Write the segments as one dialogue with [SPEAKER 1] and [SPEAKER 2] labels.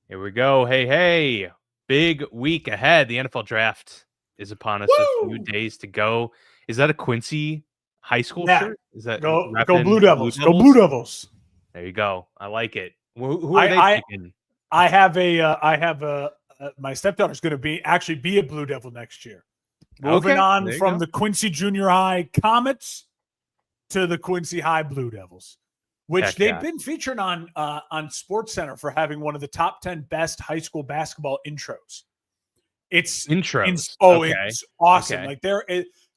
[SPEAKER 1] Here we go. Hey. Big week ahead. The NFL draft is upon us. A few
[SPEAKER 2] Woo!
[SPEAKER 1] days to go. Is that a Quincy high school
[SPEAKER 2] Yeah.
[SPEAKER 1] shirt? Is that
[SPEAKER 2] Go
[SPEAKER 1] repping
[SPEAKER 2] Blue
[SPEAKER 1] the Blue
[SPEAKER 2] Devils. Go
[SPEAKER 1] Devils?
[SPEAKER 2] Blue Devils.
[SPEAKER 1] There you go. I like it. Who are they picking?
[SPEAKER 2] I have my stepdaughter's going to be a Blue Devil next year. Moving on from the Quincy Junior High Comets to the Quincy High Blue Devils, which they've been featured on SportsCenter for having one of the top 10 best high school basketball intros. It's awesome. Okay. Like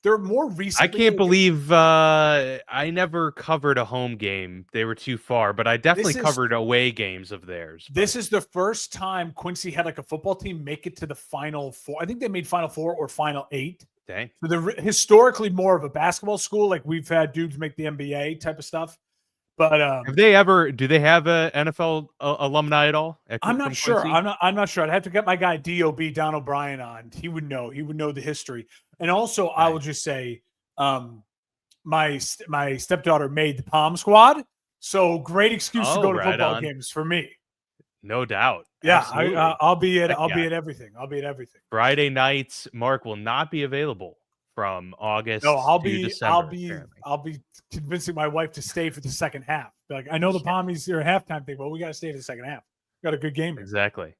[SPEAKER 2] they're more recently.
[SPEAKER 1] I can't believe I never covered a home game. They were too far, but I definitely covered away games of theirs.
[SPEAKER 2] This is the first time Quincy had like a football team make it to the Final Four. I think they made Final Four or Final 8.
[SPEAKER 1] Dang.
[SPEAKER 2] So they're historically more of a basketball school. Like we've had dudes make the NBA type of stuff. But
[SPEAKER 1] do they have a NFL alumni at all?
[SPEAKER 2] I'm not sure. I'm not sure. I'd have to get my guy DOB Don O'Brien on. He would know the history. And also, I will just say, my stepdaughter made the Palm Squad, so great excuse to go to football games for me.
[SPEAKER 1] No doubt.
[SPEAKER 2] Yeah, I'll be at everything. I'll be at everything.
[SPEAKER 1] Friday nights, Mark will not be available from August.
[SPEAKER 2] No, I'll
[SPEAKER 1] be
[SPEAKER 2] December, I'll be convincing my wife to stay for the second half. Like, I know the Palmies are a halftime thing, but we got to stay for the second half. Got a good game here.
[SPEAKER 1] Exactly.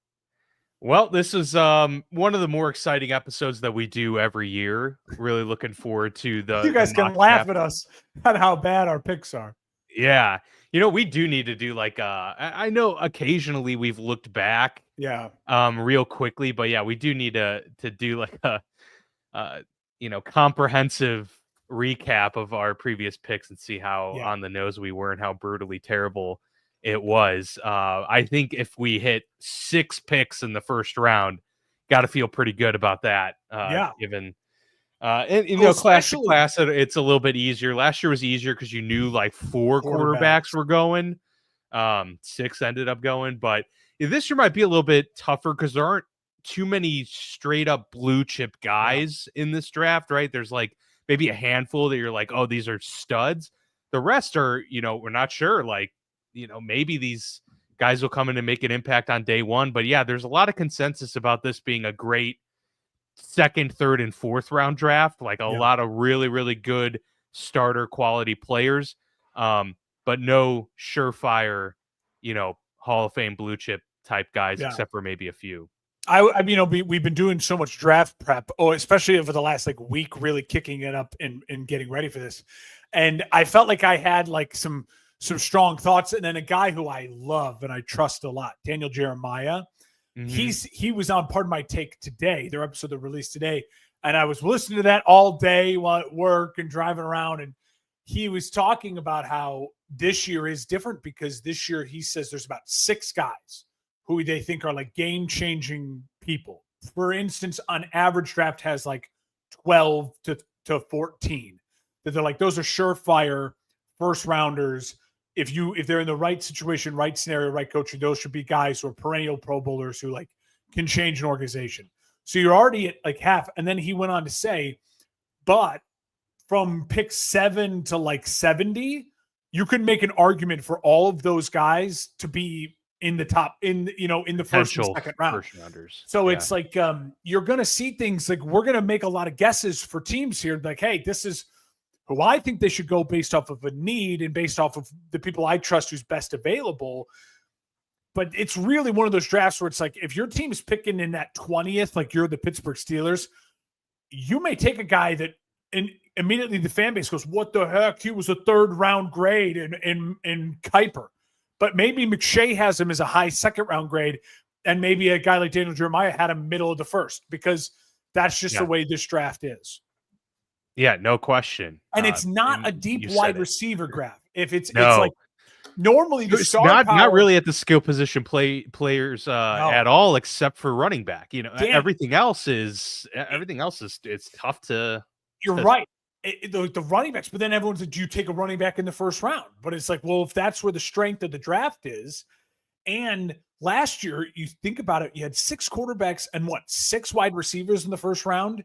[SPEAKER 1] Well, this is one of the more exciting episodes that we do every year. Really looking forward to the.
[SPEAKER 2] You guys can laugh at us at how bad our picks are.
[SPEAKER 1] Yeah, we do need to do like I know occasionally we've looked back.
[SPEAKER 2] Yeah.
[SPEAKER 1] Real quickly, but yeah, we do need to do like a comprehensive recap of our previous picks and see how on the nose we were and how brutally terrible it was. I think if we hit 6 picks in the first round, got to feel pretty good about that. Given class to class, it's a little bit easier. Last year was easier because you knew like 4 quarterbacks were going. 6 ended up going, but this year might be a little bit tougher because there aren't too many straight up blue chip guys in this draft, right? There's like maybe a handful that you're like, oh, these are studs. The rest are, we're not sure. Like, maybe these guys will come in and make an impact on day one. But yeah, there's a lot of consensus about this being a great 2nd, 3rd, and 4th round draft. Like a lot of really, really good starter quality players. But no surefire, Hall of Fame blue chip type guys, except for maybe a few.
[SPEAKER 2] We've been doing so much draft prep, especially over the last week, really kicking it up and getting ready for this. And I felt like I had like some strong thoughts. And then a guy who I love and I trust a lot, Daniel Jeremiah. Mm-hmm. He was on Pardon My Take today, their episode that released today. And I was listening to that all day while at work and driving around. And he was talking about how this year is different because this year he says there's about 6 guys who they think are like game-changing people. For instance, on average, draft has like 12 to 14. That they're like, those are surefire first rounders. If they're in the right situation, right scenario, right coaching, those should be guys who are perennial Pro Bowlers who like can change an organization. So you're already at like half. And then he went on to say, but from pick 7 to like 70, you can make an argument for all of those guys to be in the top, in the first and second round.
[SPEAKER 1] First rounders.
[SPEAKER 2] So it's like you're going to see things like we're going to make a lot of guesses for teams here. Like, hey, this is who I think they should go based off of a need and based off of the people I trust who's best available. But it's really one of those drafts where it's like if your team is picking in that 20th, like you're the Pittsburgh Steelers, you may take a guy that and immediately the fan base goes, what the heck? He was a 3rd round grade in Kuiper. But maybe McShay has him as a high 2nd round grade, and maybe a guy like Daniel Jeremiah had him middle of the 1st because that's just the way this draft is.
[SPEAKER 1] Yeah, no question.
[SPEAKER 2] And it's not a deep wide receiver draft. If it's like normally the star power,
[SPEAKER 1] not really at the skill position players at all, except for running back. Everything else is it's tough to.
[SPEAKER 2] You're right. The running backs, but then everyone's like, do you take a running back in the 1st round? But it's like, well, if that's where the strength of the draft is, and last year, you think about it, you had 6 quarterbacks and 6 wide receivers in the 1st round.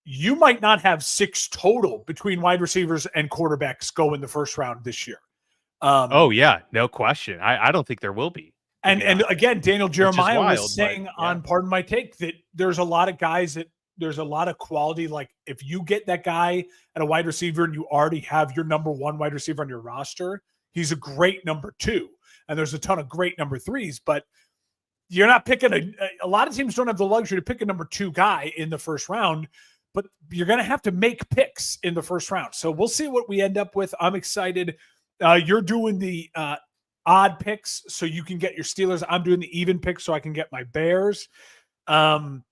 [SPEAKER 2] You might not have 6 total between wide receivers and quarterbacks go in the 1st round this year.
[SPEAKER 1] Oh yeah, no question. I don't think there will be.
[SPEAKER 2] And again, Daniel Jeremiah was saying on Pardon My Take that there's a lot of guys there's a lot of quality. Like if you get that guy at a wide receiver and you already have your number one wide receiver on your roster, he's a great number two. And there's a ton of great number threes, but you're not picking a lot of teams don't have the luxury to pick a number two guy in the first round, but you're going to have to make picks in the first round. So we'll see what we end up with. I'm excited. You're doing the odd picks so you can get your Steelers. I'm doing the even picks so I can get my Bears. I'm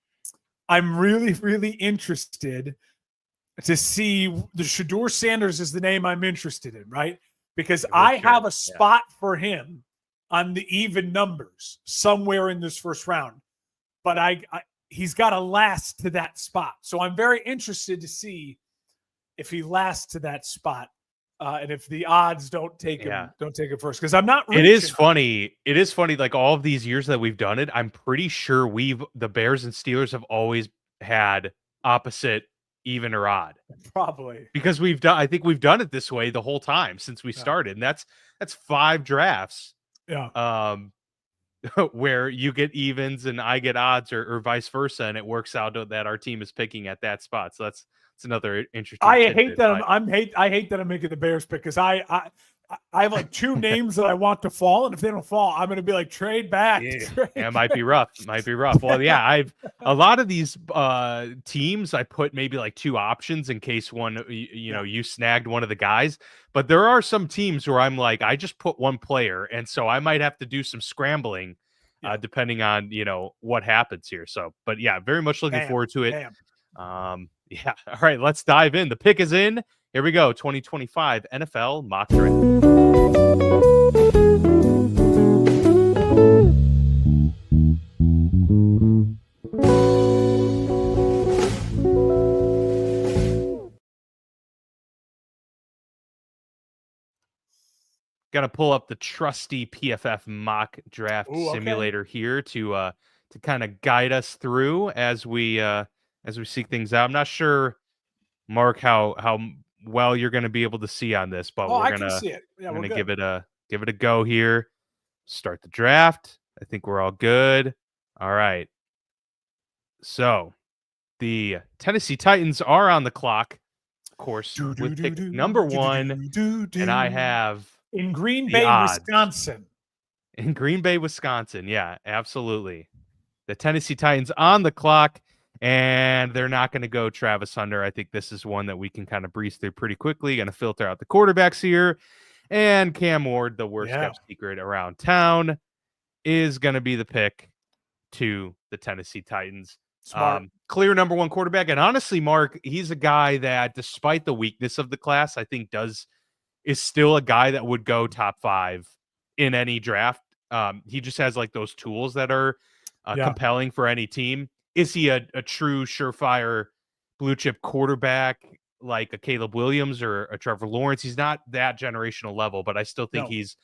[SPEAKER 2] really, really interested to see the Shedeur Sanders is the name I'm interested in, right? Because I have a spot for him on the even numbers somewhere in this first round, but he's got to last to that spot. So I'm very interested to see if he lasts to that spot. And if the odds don't take him first, because I'm not.
[SPEAKER 1] It is funny. Like all of these years that we've done it, I'm pretty sure the Bears and Steelers have always had opposite, even or odd.
[SPEAKER 2] Probably
[SPEAKER 1] because I think we've done it this way the whole time since we started, and that's 5 drafts.
[SPEAKER 2] Yeah.
[SPEAKER 1] Where you get evens and I get odds, or vice versa, and it works out that our team is picking at that spot. So that's another interesting.
[SPEAKER 2] I hate that I'm making the Bears pick because I have like 2 names that I want to fall, and if they don't fall, I'm going to be like trade back.
[SPEAKER 1] Yeah, it might be rough. Well, yeah, a lot of these teams I put maybe like 2 options in case one you snagged one of the guys. But there are some teams where I'm like, I just put 1 player, and so I might have to do some scrambling depending on what happens here. So, but yeah, very much looking forward to it. Yeah. All right, let's dive in. The pick is in. Here we go. 2025 NFL mock draft. Gonna pull up the trusty PFF mock draft simulator here to kind of guide us through as we seek things out. I'm not sure, Mark, how well you're going to be able to see on this, but we're gonna see it. Yeah, we're gonna give it a go here. Start the draft. I think we're all good. All right. So the Tennessee Titans are on the clock, of course, with pick number 1, and I have
[SPEAKER 2] in Green Bay, Wisconsin.
[SPEAKER 1] In Green Bay, Wisconsin, yeah, absolutely. The Tennessee Titans on the clock. And they're not going to go Travis Hunter. I think this is one that we can kind of breeze through pretty quickly. Going to filter out the quarterbacks here. And Cam Ward, the worst kept secret around town, is going to be the pick to the Tennessee Titans. Clear number 1 quarterback. And honestly, Mark, he's a guy that, despite the weakness of the class, I think is still a guy that would go top 5 in any draft. He just has like those tools that are compelling for any team. Is he a true surefire blue chip quarterback like a Caleb Williams or a Trevor Lawrence? He's not that generational level, but I still think he's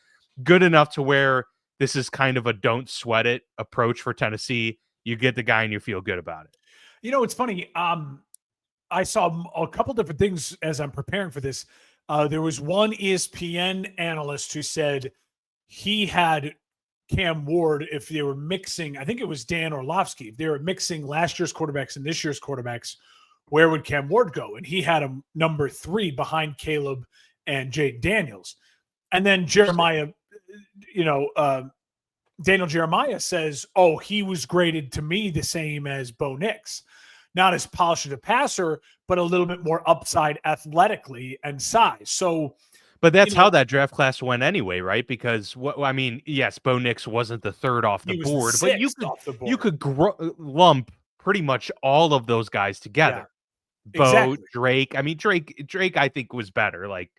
[SPEAKER 1] good enough to where this is kind of a don't sweat it approach for Tennessee. You get the guy and you feel good about it.
[SPEAKER 2] It's funny. I saw a couple different things as I'm preparing for this. There was one ESPN analyst who said he had Cam Ward, if they were mixing, I think it was Dan Orlovsky, if they were mixing last year's quarterbacks and this year's quarterbacks, where would Cam Ward go? And he had him number 3 behind Caleb and Jayden Daniels. And then Daniel Jeremiah says, he was graded to me the same as Bo Nix. Not as polished as a passer, but a little bit more upside athletically and size. So,
[SPEAKER 1] but that's how that draft class went anyway, right? Because yes, Bo Nix wasn't the 3rd off the board, but you could lump pretty much all of those guys together. Yeah, Bo, Drake. Drake, I think was better. Like,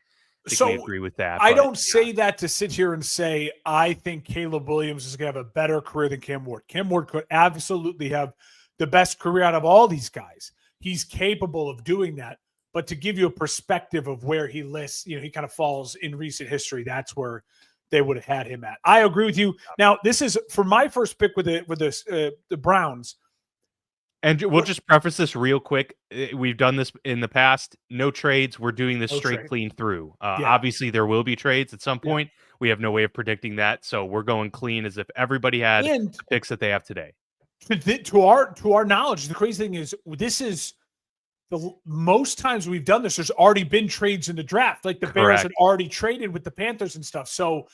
[SPEAKER 1] I agree with that.
[SPEAKER 2] I don't say that to sit here and say I think Caleb Williams is going to have a better career than Cam Ward. Cam Ward could absolutely have the best career out of all these guys. He's capable of doing that. But to give you a perspective of where he lists, he kind of falls in recent history. That's where they would have had him at. I agree with you. Now, this is for my first pick with the Browns.
[SPEAKER 1] And we'll just preface this real quick. We've done this in the past. No trades. We're doing this straight clean through. Obviously, there will be trades at some point. We have no way of predicting that. So we're going clean as if everybody had the picks that they have today.
[SPEAKER 2] To our knowledge, the crazy thing is this is the most times we've done this, there's already been trades in the draft. Like the Bears had already traded with the Panthers and stuff. So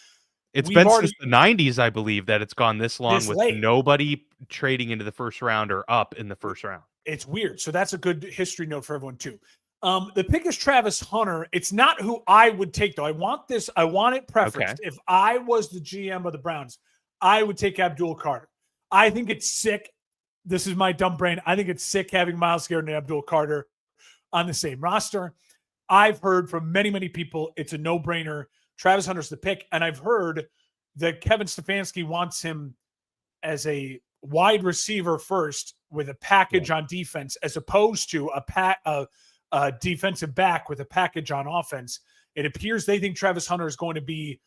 [SPEAKER 1] it's been since the 90s, I believe, that it's gone this long with nobody trading into the first round or up in the first round.
[SPEAKER 2] It's weird. So that's a good history note for everyone too. The pick is Travis Hunter. It's not who I would take, though. I want it preferenced. Okay. If I was the GM of the Browns, I would take Abdul Carter. I think it's sick. This is my dumb brain. I think it's sick having Myles Garrett and Abdul Carter on the same roster. I've heard from many, many people it's a no-brainer. Travis Hunter's the pick. And I've heard that Kevin Stefanski wants him as a wide receiver first with a package on defense as opposed to a defensive back with a package on offense. It appears they think Travis Hunter is going to be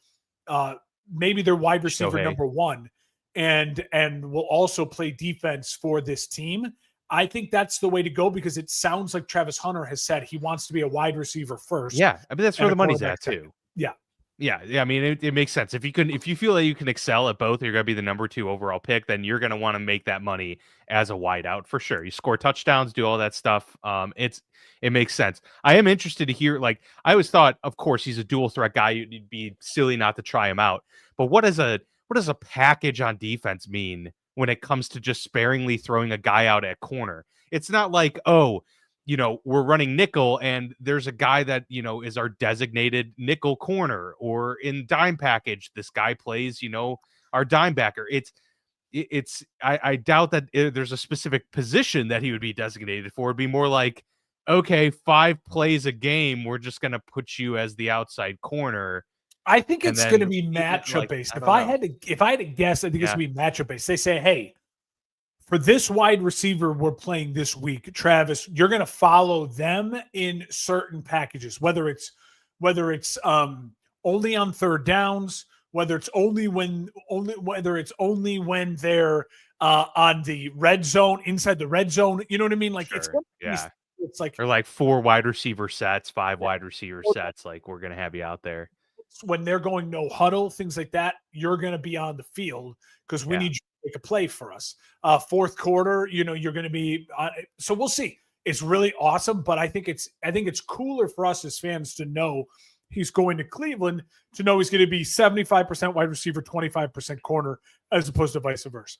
[SPEAKER 2] maybe their wide receiver number one. And will also play defense for this team. I think that's the way to go because it sounds like Travis Hunter has said he wants to be a wide receiver first.
[SPEAKER 1] Yeah, I mean that's where the money's at too.
[SPEAKER 2] Yeah.
[SPEAKER 1] I mean it makes sense. If you feel that you can excel at both, you're gonna be the number 2 overall pick. Then you're gonna want to make that money as a wideout for sure. You score touchdowns, do all that stuff. It makes sense. I am interested to hear. Like I always thought, of course, he's a dual threat guy. You'd be silly not to try him out. But what does a package on defense mean when it comes to just sparingly throwing a guy out at corner? It's not like, we're running nickel and there's a guy that, is our designated nickel corner, or in dime package, this guy plays, our dime backer. I doubt that there's a specific position that he would be designated for. It'd be more like, okay, 5 plays a game, we're just going to put you as the outside corner.
[SPEAKER 2] I think it's going to be matchup based. If I had to guess, I think it's going to be matchup based. They say, hey, for this wide receiver we're playing this week, Travis, you're going to follow them in certain packages, whether it's only on third downs, whether it's only when they're on the red zone, inside the red zone. You know what I mean? Like it's like
[SPEAKER 1] or like 4 wide receiver sets, 5 wide receiver sets. Like we're going to have you out there.
[SPEAKER 2] When they're going no huddle, things like that, you're going to be on the field because we need you to make a play for us. Fourth quarter, you're going to be on. So we'll see. It's really awesome, but I think it's cooler for us as fans to know he's going to Cleveland, to know he's going to be 75% wide receiver, 25% corner, as opposed to vice versa.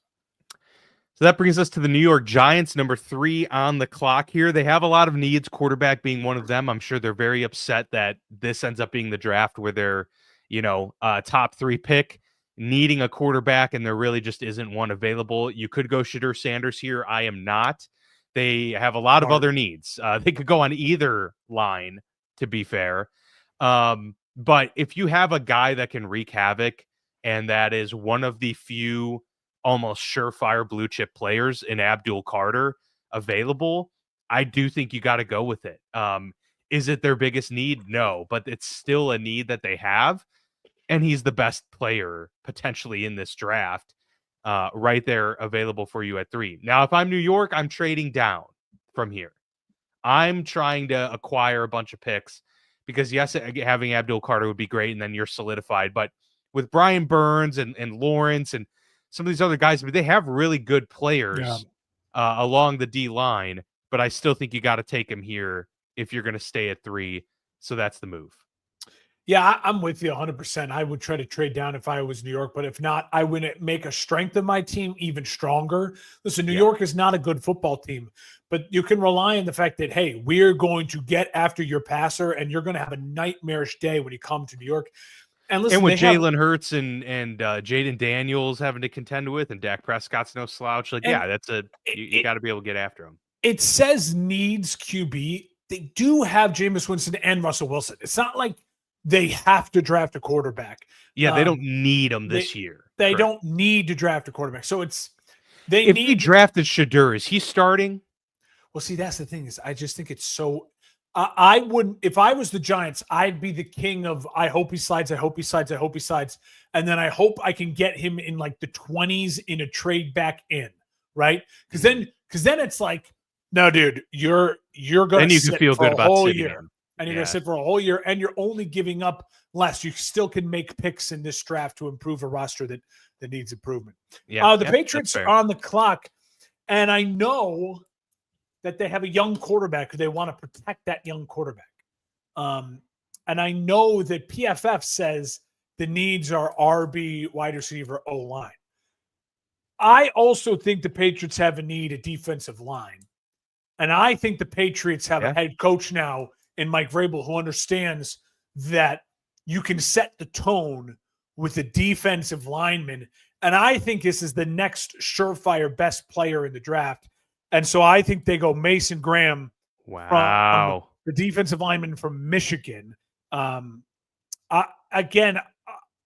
[SPEAKER 1] So that brings us to the New York Giants, number 3 on the clock here. They have a lot of needs, quarterback being one of them. I'm sure they're very upset that this ends up being the draft where they're, top 3 pick, needing a quarterback, and there really just isn't one available. You could go Shedeur Sanders here. I am not. They have a lot of other needs. They could go on either line, to be fair. But if you have a guy that can wreak havoc, and that is one of the few almost surefire blue chip players in Abdul Carter available, I do think you got to go with it. Is it their biggest need? No, but it's still a need that they have. And he's the best player potentially in this draft, right there available for you at 3. Now, if I'm New York, I'm trading down from here. I'm trying to acquire a bunch of picks because yes, having Abdul Carter would be great. And then you're solidified, but with Brian Burns and Lawrence and some of these other guys, I mean, they have really good players along the D line, but I still think you got to take him here if you're going to stay at 3. So that's the move.
[SPEAKER 2] Yeah, I'm with you 100%. I would try to trade down if I was New York, but if not, I would make a strength of my team even stronger. Listen, New York is not a good football team, but you can rely on the fact that, hey, we're going to get after your passer, and you're going to have a nightmarish day when you come to New York. And listen,
[SPEAKER 1] with Jalen Hurts and Jaden Daniels having to contend with, and Dak Prescott's no slouch. Like, you got to be able to get after him.
[SPEAKER 2] It says needs QB. They do have Jameis Winston and Russell Wilson. It's not like they have to draft a quarterback.
[SPEAKER 1] Yeah, they don't need him this year.
[SPEAKER 2] They don't need to draft a quarterback. So if
[SPEAKER 1] he drafted Shedeur, is he starting?
[SPEAKER 2] Well, see, that's the thing is I just think it's so. I wouldn't, if I was the Giants, I'd be the king of, I hope he slides, I hope he slides, I hope he slides. And then I hope I can get him in like the 20s in a trade back in, right? Because then it's like, no, dude, you're going to sit for a whole year. And you're going to sit for a whole year, and you're only giving up less. You still can make picks in this draft to improve a roster that needs improvement.
[SPEAKER 1] Yeah,
[SPEAKER 2] the Patriots are on the clock, and I know that they have a young quarterback who they want to protect that young quarterback. And I know that PFF says the needs are RB, wide receiver, O-line. I also think the Patriots have a need at defensive line. And I think the Patriots have a head coach now in Mike Vrabel who understands that you can set the tone with a defensive lineman. And I think this is the next surefire best player in the draft. And so I think they go Mason Graham.
[SPEAKER 1] Wow.
[SPEAKER 2] From the defensive lineman from Michigan.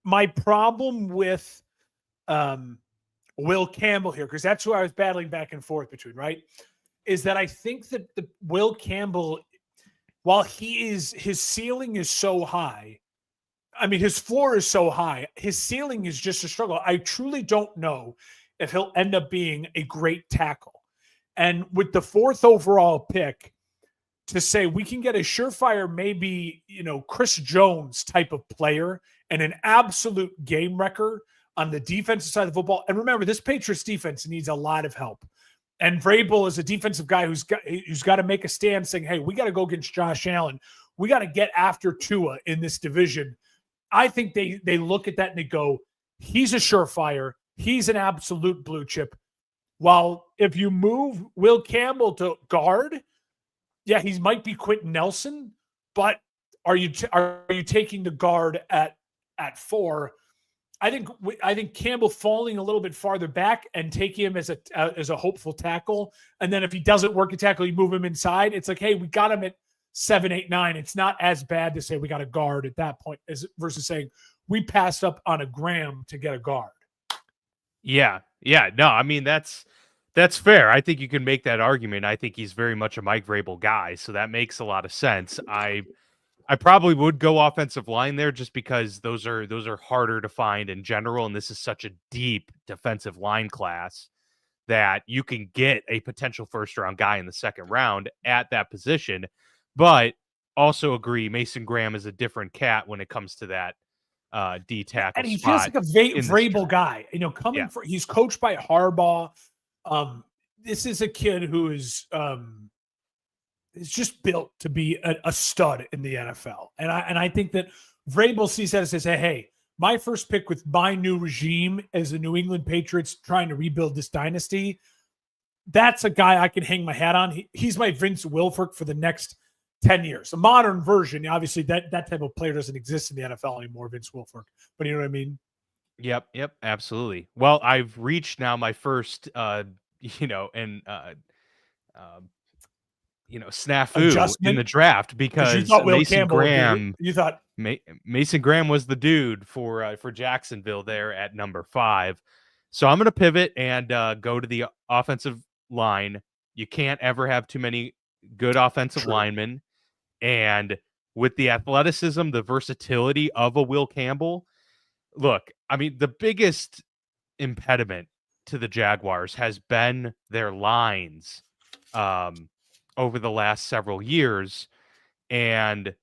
[SPEAKER 2] My problem with Will Campbell here, because that's who I was battling back and forth between, right? Is that I think that the Will Campbell, while his ceiling is so high, I mean, his floor is so high, his ceiling is just a struggle. I truly don't know if he'll end up being a great tackle. And with the 4th overall pick, to say we can get a surefire, maybe, Chris Jones type of player and an absolute game wrecker on the defensive side of the football. And remember, this Patriots defense needs a lot of help. And Vrabel is a defensive guy who's got to make a stand saying, hey, we got to go against Josh Allen. We got to get after Tua in this division. I think they look at that and they go, he's a surefire. He's an absolute blue chip. While if you move Will Campbell to guard, yeah, he might be Quentin Nelson, but are you taking the guard at 4? I think Campbell falling a little bit farther back and taking him as a hopeful tackle, and then if he doesn't work a tackle, you move him inside. It's like, hey, we got him at 7, 8, 9. It's not as bad to say we got a guard at that point as versus saying we passed up on a Graham to get a guard.
[SPEAKER 1] Yeah. No, I mean that's fair. I think you can make that argument. I think he's very much a Mike Vrabel guy, so that makes a lot of sense. I probably would go offensive line there just because those are harder to find in general, and this is such a deep defensive line class that you can get a potential first-round guy in the 2nd round at that position. But also agree, Mason Graham is a different cat when it comes to that D tackle.
[SPEAKER 2] And he feels like a Vrabel guy. He's coached by Harbaugh. This is a kid who is just built to be a stud in the NFL. And I think that Vrabel sees that and says, hey, my first pick with my new regime as the New England Patriots trying to rebuild this dynasty, that's a guy I can hang my hat on. He's my Vince Wilfork for the next 10 years. A modern version. Obviously, that type of player doesn't exist in the NFL anymore, Vince Wilfork. But you know what I mean?
[SPEAKER 1] Yep, absolutely. Well, I've reached now my first, snafu
[SPEAKER 2] adjustment
[SPEAKER 1] in the draft because
[SPEAKER 2] you thought
[SPEAKER 1] Mason Graham.
[SPEAKER 2] You thought
[SPEAKER 1] Mason Graham was the dude for Jacksonville there at number 5. So I'm going to pivot and go to the offensive line. You can't ever have too many good offensive linemen, and with the athleticism, the versatility of a Will Campbell. Look, I mean, the biggest impediment to the Jaguars has been their lines over the last several years. And,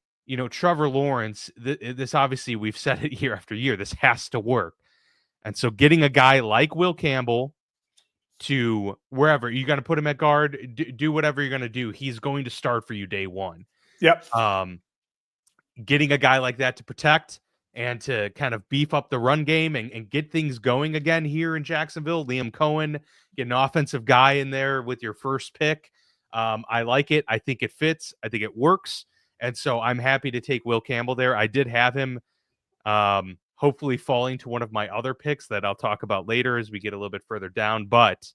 [SPEAKER 1] Trevor Lawrence, this obviously, we've said it year after year, this has to work. And so getting a guy like Will Campbell to wherever, you got to put him at guard, do whatever you're going to do. He's going to start for you day one.
[SPEAKER 2] Yep.
[SPEAKER 1] Getting a guy like that to protect and to kind of beef up the run game and get things going again here in Jacksonville. Liam Cohen, get an offensive guy in there with your first pick. I like it. I think it fits. I think it works. And so I'm happy to take Will Campbell there. I did have him hopefully falling to one of my other picks that I'll talk about later as we get a little bit further down. But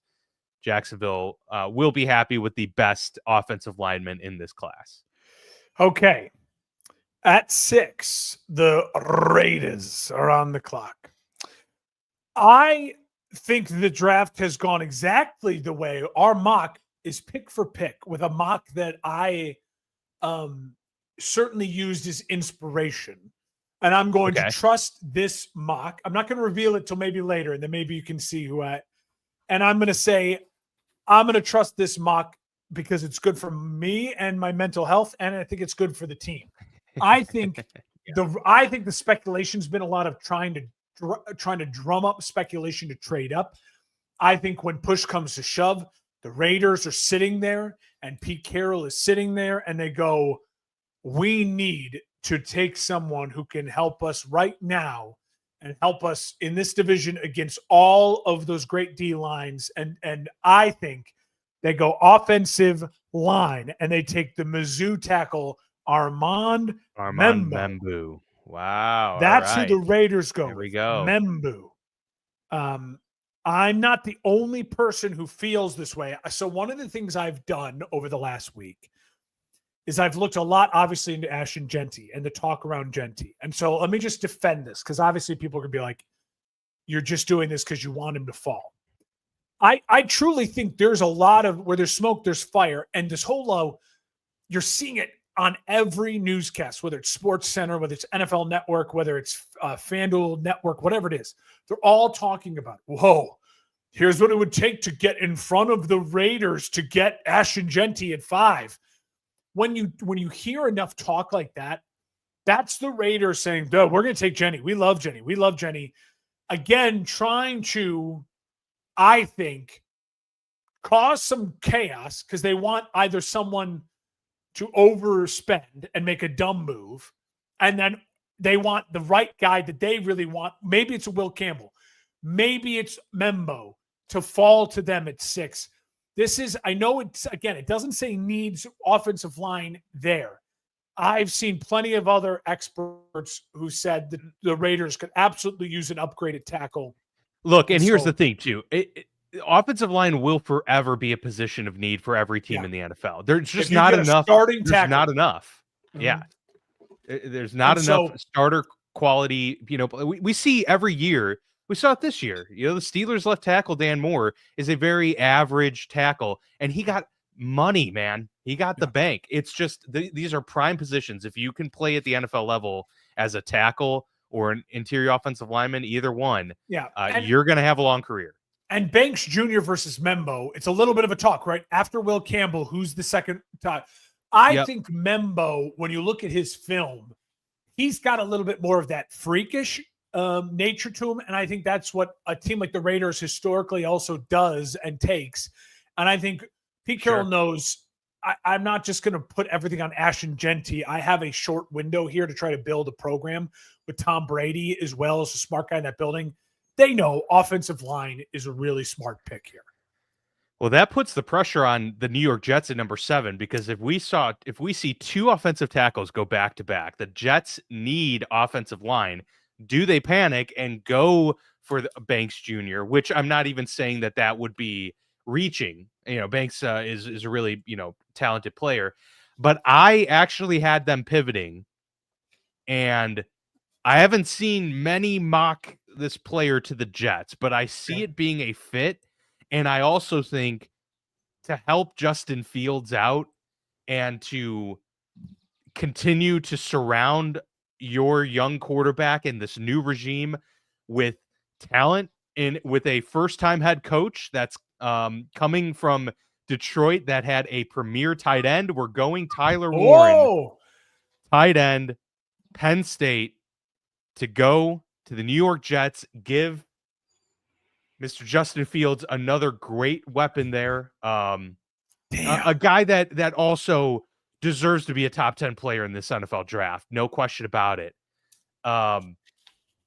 [SPEAKER 1] Jacksonville will be happy with the best offensive lineman in this class.
[SPEAKER 2] Okay. At 6, the Raiders are on the clock. I think the draft has gone exactly the way our mock is pick for pick, with a mock that I certainly used as inspiration. And I'm going to trust this mock. I'm not going to reveal it till maybe later, and then maybe you can see who and I'm going to say, I'm going to trust this mock because it's good for me and my mental health, and I think it's good for the team. I think I think the speculation's been a lot of trying to drum up speculation to trade up. I think when push comes to shove, the Raiders are sitting there and Pete Carroll is sitting there and they go, we need to take someone who can help us right now and help us in this division against all of those great D lines. And I think they go offensive line and they take the Mizzou tackle Armand
[SPEAKER 1] Membou. Wow.
[SPEAKER 2] That's who the Raiders go.
[SPEAKER 1] There we go.
[SPEAKER 2] Membou. I'm not the only person who feels this way. So one of the things I've done over the last week is I've looked a lot, obviously, into Ashton Jeanty and the talk around Jeanty. And so let me just defend this, because obviously people can be like, you're just doing this because you want him to fall. I truly think there's a lot of where there's smoke, there's fire. And this whole you're seeing it on every newscast, whether it's Sports Center, whether it's NFL Network, whether it's FanDuel Network, whatever it is. They're all talking about, whoa, here's what it would take to get in front of the Raiders to get Ashton Jeanty at 5. When you hear enough talk like that, that's the Raiders saying, "No, we're going to take Jenny. We love Jenny. We love Jenny." Again, trying to, I think, cause some chaos because they want either someone to overspend and make a dumb move, and then they want the right guy that they really want. Maybe it's a Will Campbell. Maybe it's Membou to fall to them at 6. This is, I know it's, again, it doesn't say needs offensive line there. I've seen plenty of other experts who said that the Raiders could absolutely use an upgraded tackle.
[SPEAKER 1] Look, and here's the thing, too. Offensive line will forever be a position of need for every team in the NFL. There's just not enough. There's not enough. Mm-hmm. Yeah. There's not enough starter quality. You know, we see every year. We saw it this year. You know, the Steelers left tackle Dan Moore is a very average tackle, and he got money, man. He got the bank. It's just these are prime positions. If you can play at the NFL level as a tackle or an interior offensive lineman, either one, you're going to have a long career.
[SPEAKER 2] And Banks Jr. versus Membou, it's a little bit of a talk, right? After Will Campbell, who's the second time? I think Membou, when you look at his film, he's got a little bit more of that freakish nature to him. And I think that's what a team like the Raiders historically also does and takes. And I think Pete Carroll knows I'm not just going to put everything on Ashton Jeanty. I have a short window here to try to build a program with Tom Brady as well as a smart guy in that building. They know offensive line is a really smart pick here.
[SPEAKER 1] Well, that puts the pressure on the New York Jets at number 7, because if we see 2 offensive tackles go back to back, the Jets need offensive line. Do they panic and go for the Banks Jr., which I'm not even saying that would be reaching. You know, Banks is a really, talented player, but I actually had them pivoting, and I haven't seen many mock this player to the Jets, but I see it being a fit. And I also think to help Justin Fields out and to continue to surround your young quarterback in this new regime with talent and with a first-time head coach that's coming from Detroit that had a premier tight end. We're going Tyler Warren, tight end, Penn State, to go to the New York Jets, give Mr. Justin Fields another great weapon there. A guy that also deserves to be a top 10 player in this NFL draft. No question about it. And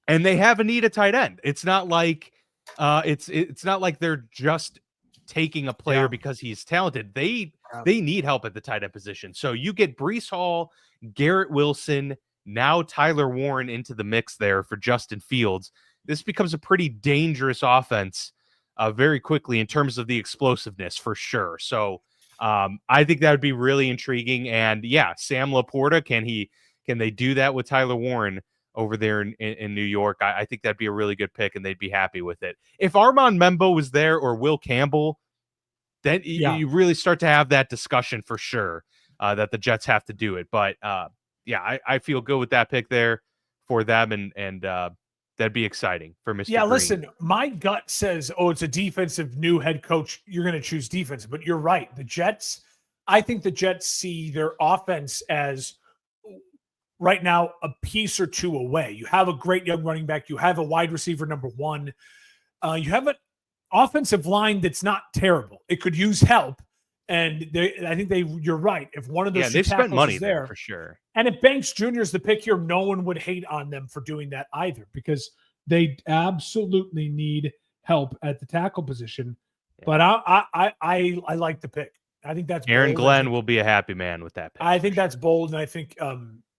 [SPEAKER 1] they have a need a tight end. It's not like it's not like they're just taking a player because he's talented. They need help at the tight end position. So you get Breece Hall, Garrett Wilson, now Tyler Warren into the mix there for Justin Fields. This becomes a pretty dangerous offense very quickly in terms of the explosiveness, for sure. So I think that would be really intriguing. And Sam Laporta, can they do that with Tyler Warren over there in New York? I think that'd be a really good pick, and they'd be happy with it. If Armand Membou was there or Will Campbell, then you really start to have that discussion for sure that the Jets have to do it. But I feel good with that pick there for them, and that'd be exciting for Mr. Green.
[SPEAKER 2] Listen, my gut says, it's a defensive new head coach. You're going to choose defense, but you're right. I think the Jets see their offense as right now a piece or two away. You have a great young running back. You have a wide receiver number one. You have an offensive line that's not terrible. It could use help. And I think you're right. If one of those
[SPEAKER 1] they've spent money
[SPEAKER 2] is there
[SPEAKER 1] for sure.
[SPEAKER 2] And if Banks Jr. is the pick here, no one would hate on them for doing that either, because they absolutely need help at the tackle position. Yeah. But I like the pick. I think that's
[SPEAKER 1] Aaron Glenn will be a happy man with that pick.
[SPEAKER 2] I think that's bold, and I think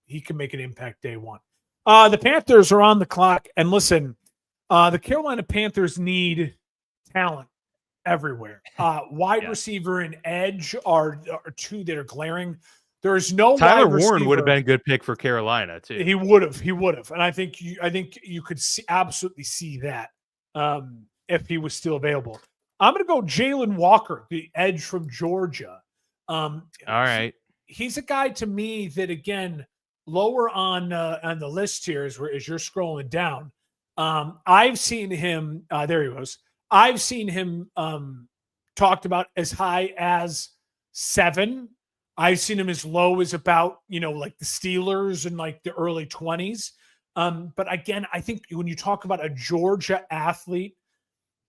[SPEAKER 2] he can make an impact day one. The Panthers are on the clock, and listen, the Carolina Panthers need talent everywhere. Wide receiver and edge are two that are glaring. There is no
[SPEAKER 1] Tyler Warren would have been a good pick for Carolina too.
[SPEAKER 2] He would have, and I think you could absolutely see that if he was still available. I'm going to go Jalen Walker, the edge from Georgia.
[SPEAKER 1] All right,
[SPEAKER 2] he's a guy to me that, again, lower on the list here as you're scrolling down. I've seen him. There he goes. I've seen him talked about as high as 7. I've seen him as low as about, like the Steelers in like the early 20s. But again, I think when you talk about a Georgia athlete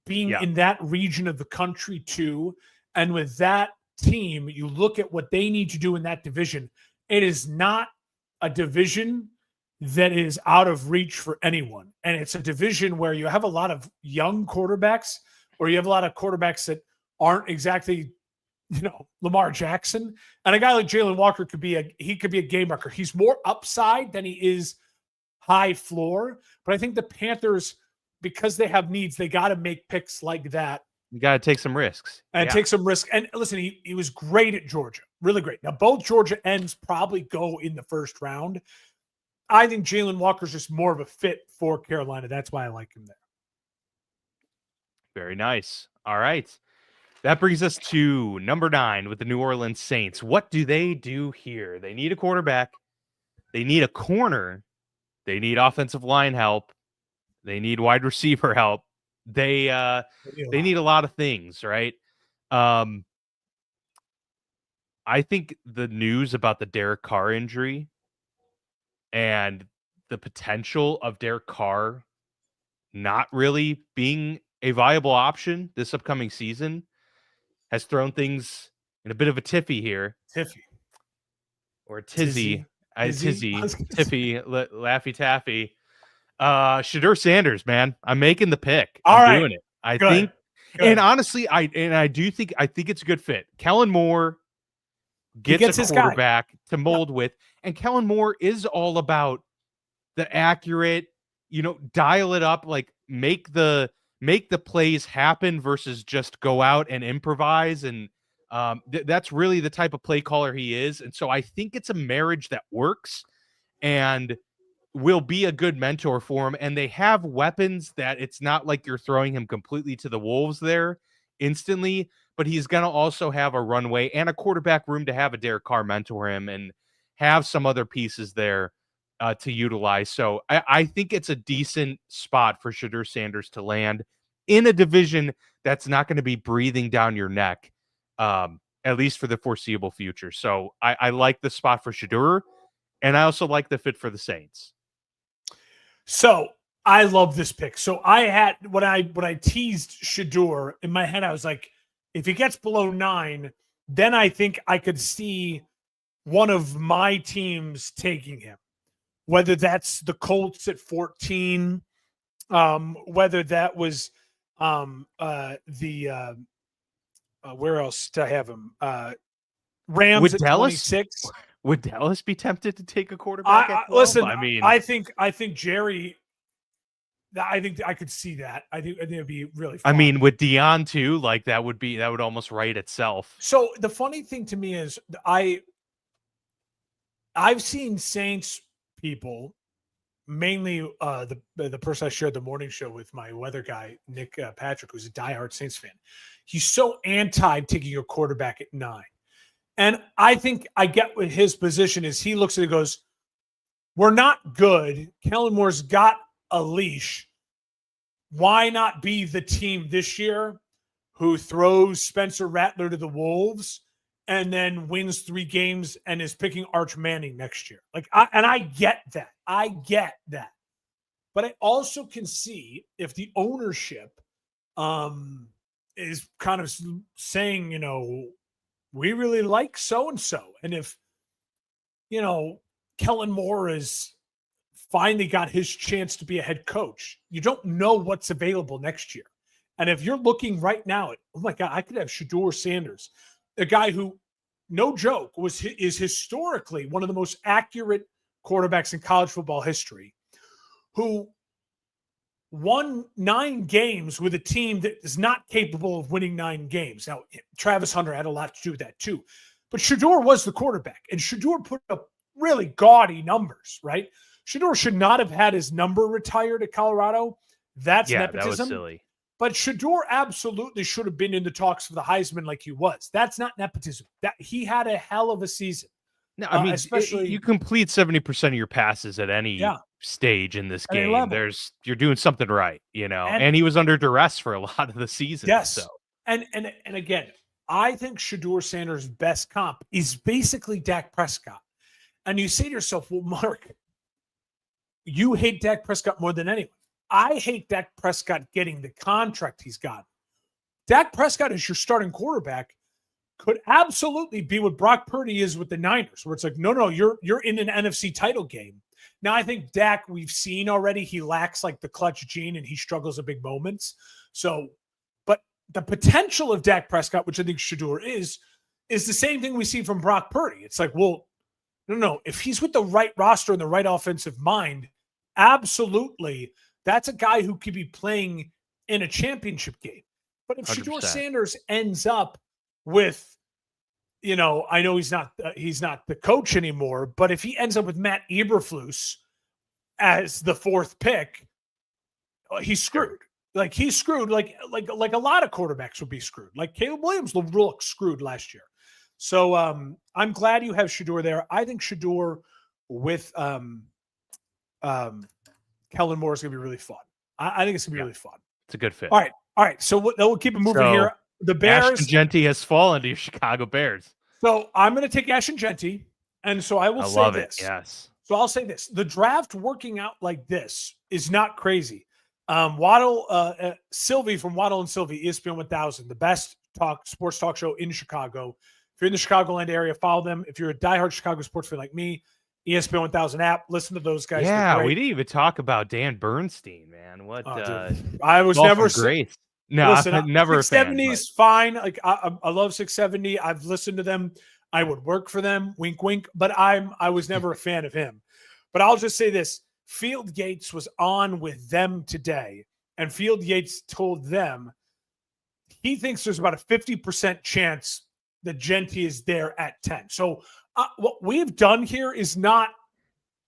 [SPEAKER 2] being in that region of the country too, and with that team, you look at what they need to do in that division. It is not a division that is out of reach for anyone. And it's a division where you have a lot of young quarterbacks, or you have a lot of quarterbacks that aren't exactly, Lamar Jackson. And a guy like Jalen Walker could be a game wrecker. He's more upside than he is high floor. But I think the Panthers, because they have needs, they got to make picks like that.
[SPEAKER 1] You got to take some risks.
[SPEAKER 2] And take some risk. And listen, he was great at Georgia. Really great. Now, both Georgia ends probably go in the first round. I think Jalen Walker's just more of a fit for Carolina. That's why I like him there.
[SPEAKER 1] Very nice. All right. That brings us to number 9 with the New Orleans Saints. What do they do here? They need a quarterback. They need a corner. They need offensive line help. They need wide receiver help. They need a lot of things, right? I think the news about the Derek Carr injury and the potential of Derek Carr not really being a viable option this upcoming season has thrown things in a bit of a tiffy here. Or a tizzy. Tiffy, Laffy Taffy. Shedeur Sanders, man. I'm making the pick. I'm doing it. I think, and honestly, I think it's a good fit. Kellen Moore gets a quarterback to mold with, and Kellen Moore is all about the accurate, dial it up, like make the plays happen versus just go out and improvise. And that's really the type of play caller he is. And so I think it's a marriage that works and will be a good mentor for him. And they have weapons that it's not like you're throwing him completely to the wolves there instantly, but he's going to also have a runway and a quarterback room to have a Derek Carr mentor him and have some other pieces there to utilize. So I think it's a decent spot for Shedeur Sanders to land in a division that's not going to be breathing down your neck, at least for the foreseeable future. So I like the spot for Shedeur, and I also like the fit for the Saints.
[SPEAKER 2] So I love this pick. So I had, when I teased Shedeur in my head, I was like, if he gets below 9, then I think I could see one of my teams taking him, whether that's the Colts at 14, whether that was where else to have him? Rams at 26.
[SPEAKER 1] Would Dallas be tempted to take a quarterback at 12?
[SPEAKER 2] Listen, I think Jerry. I think I could see that. I think it'd be really fun.
[SPEAKER 1] I mean, with Deion too, like that would almost write itself.
[SPEAKER 2] So the funny thing to me is I've seen Saints people, mainly the person I shared the morning show with, my weather guy, Nick Patrick, who's a diehard Saints fan. He's so anti taking a quarterback at 9. And I think I get what his position is. He looks at it and goes, we're not good. Kellen Moore's got a leash. Why not be the team this year who throws Spencer Rattler to the wolves and then wins 3 games and is picking Arch Manning next year. I get that. I get that. But I also can see if the ownership is kind of saying, we really like so-and-so. And if, Kellen Moore is finally got his chance to be a head coach, you don't know what's available next year. And if you're looking right now at, oh my God, I could have Shedeur Sanders, a guy who, no joke, is historically one of the most accurate quarterbacks in college football history, who won 9 games with a team that is not capable of winning 9 games. Now, Travis Hunter had a lot to do with that too. But Shedeur was the quarterback, and Shedeur put up really gaudy numbers, right? Shedeur should not have had his number retired at Colorado. That's nepotism.
[SPEAKER 1] That was silly.
[SPEAKER 2] But Shedeur absolutely should have been in the talks for the Heisman like he was. That's not nepotism. That he had a hell of a season.
[SPEAKER 1] No, I mean, especially you complete 70% of your passes at any stage in this game. You're doing something right, And he was under duress for a lot of the season.
[SPEAKER 2] Yes.
[SPEAKER 1] So.
[SPEAKER 2] And again, I think Shedeur Sanders' best comp is basically Dak Prescott. And you say to yourself, well, Mark, you hate Dak Prescott more than anyone. I hate Dak Prescott getting the contract he's got. Dak Prescott as your starting quarterback could absolutely be what Brock Purdy is with the Niners, where it's like, no, you're in an NFC title game. Now, I think Dak, we've seen already, he lacks like the clutch gene and he struggles at big moments. So, but the potential of Dak Prescott, which I think Shedeur is the same thing we see from Brock Purdy. It's like, well, no, if he's with the right roster and the right offensive mind, absolutely, that's a guy who could be playing in a championship game. But if 100%. Shedeur Sanders ends up with, I know he's not the coach anymore, but if he ends up with Matt Eberflus as the 4th pick, he's screwed. Like he's screwed. Like a lot of quarterbacks would be screwed. Like Caleb Williams looked screwed last year. So I'm glad you have Shedeur there. I think Shedeur with Kellen Moore is going to be really fun. I think it's going to be really fun.
[SPEAKER 1] It's a good fit.
[SPEAKER 2] All right. So we'll keep it moving here. The Bears.
[SPEAKER 1] Ashton Jeanty has fallen to your Chicago Bears.
[SPEAKER 2] So I'm going to take Ashton Jeanty, and so I love this.
[SPEAKER 1] Yes.
[SPEAKER 2] So I'll say this: the draft working out like this is not crazy. Sylvie from Waddle and Sylvie, ESPN 1000, the best sports talk show in Chicago. If you're in the Chicagoland area, follow them. If you're a diehard Chicago sports fan like me, ESPN 1000 app, listen to those guys.
[SPEAKER 1] Yeah, we didn't even talk about Dan Bernstein, man. What?
[SPEAKER 2] I was never
[SPEAKER 1] great. No, listen, I'm never a fan.
[SPEAKER 2] 670's fine. Like I love 670. I've listened to them. I would work for them. Wink, wink. But I was never a fan of him. But I'll just say this: Field Yates was on with them today, and Field Yates told them he thinks there's about a 50% chance that Jeanty is there at 10. So what we've done here is not,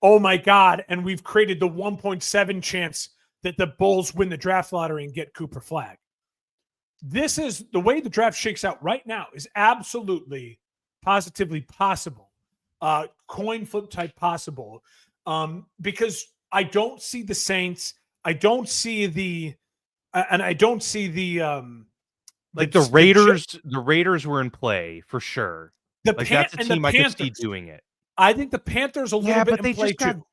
[SPEAKER 2] oh my God, and we've created the 1.7 chance that the Bulls win the draft lottery and get Cooper Flagg. This is the way the draft shakes out right now is absolutely, positively possible. Coin flip type possible. Because I don't see the Saints. I don't see the
[SPEAKER 1] the Raiders. The Raiders were in play for sure. That's a team I could see doing it.
[SPEAKER 2] I think the Panthers a little bit in play too.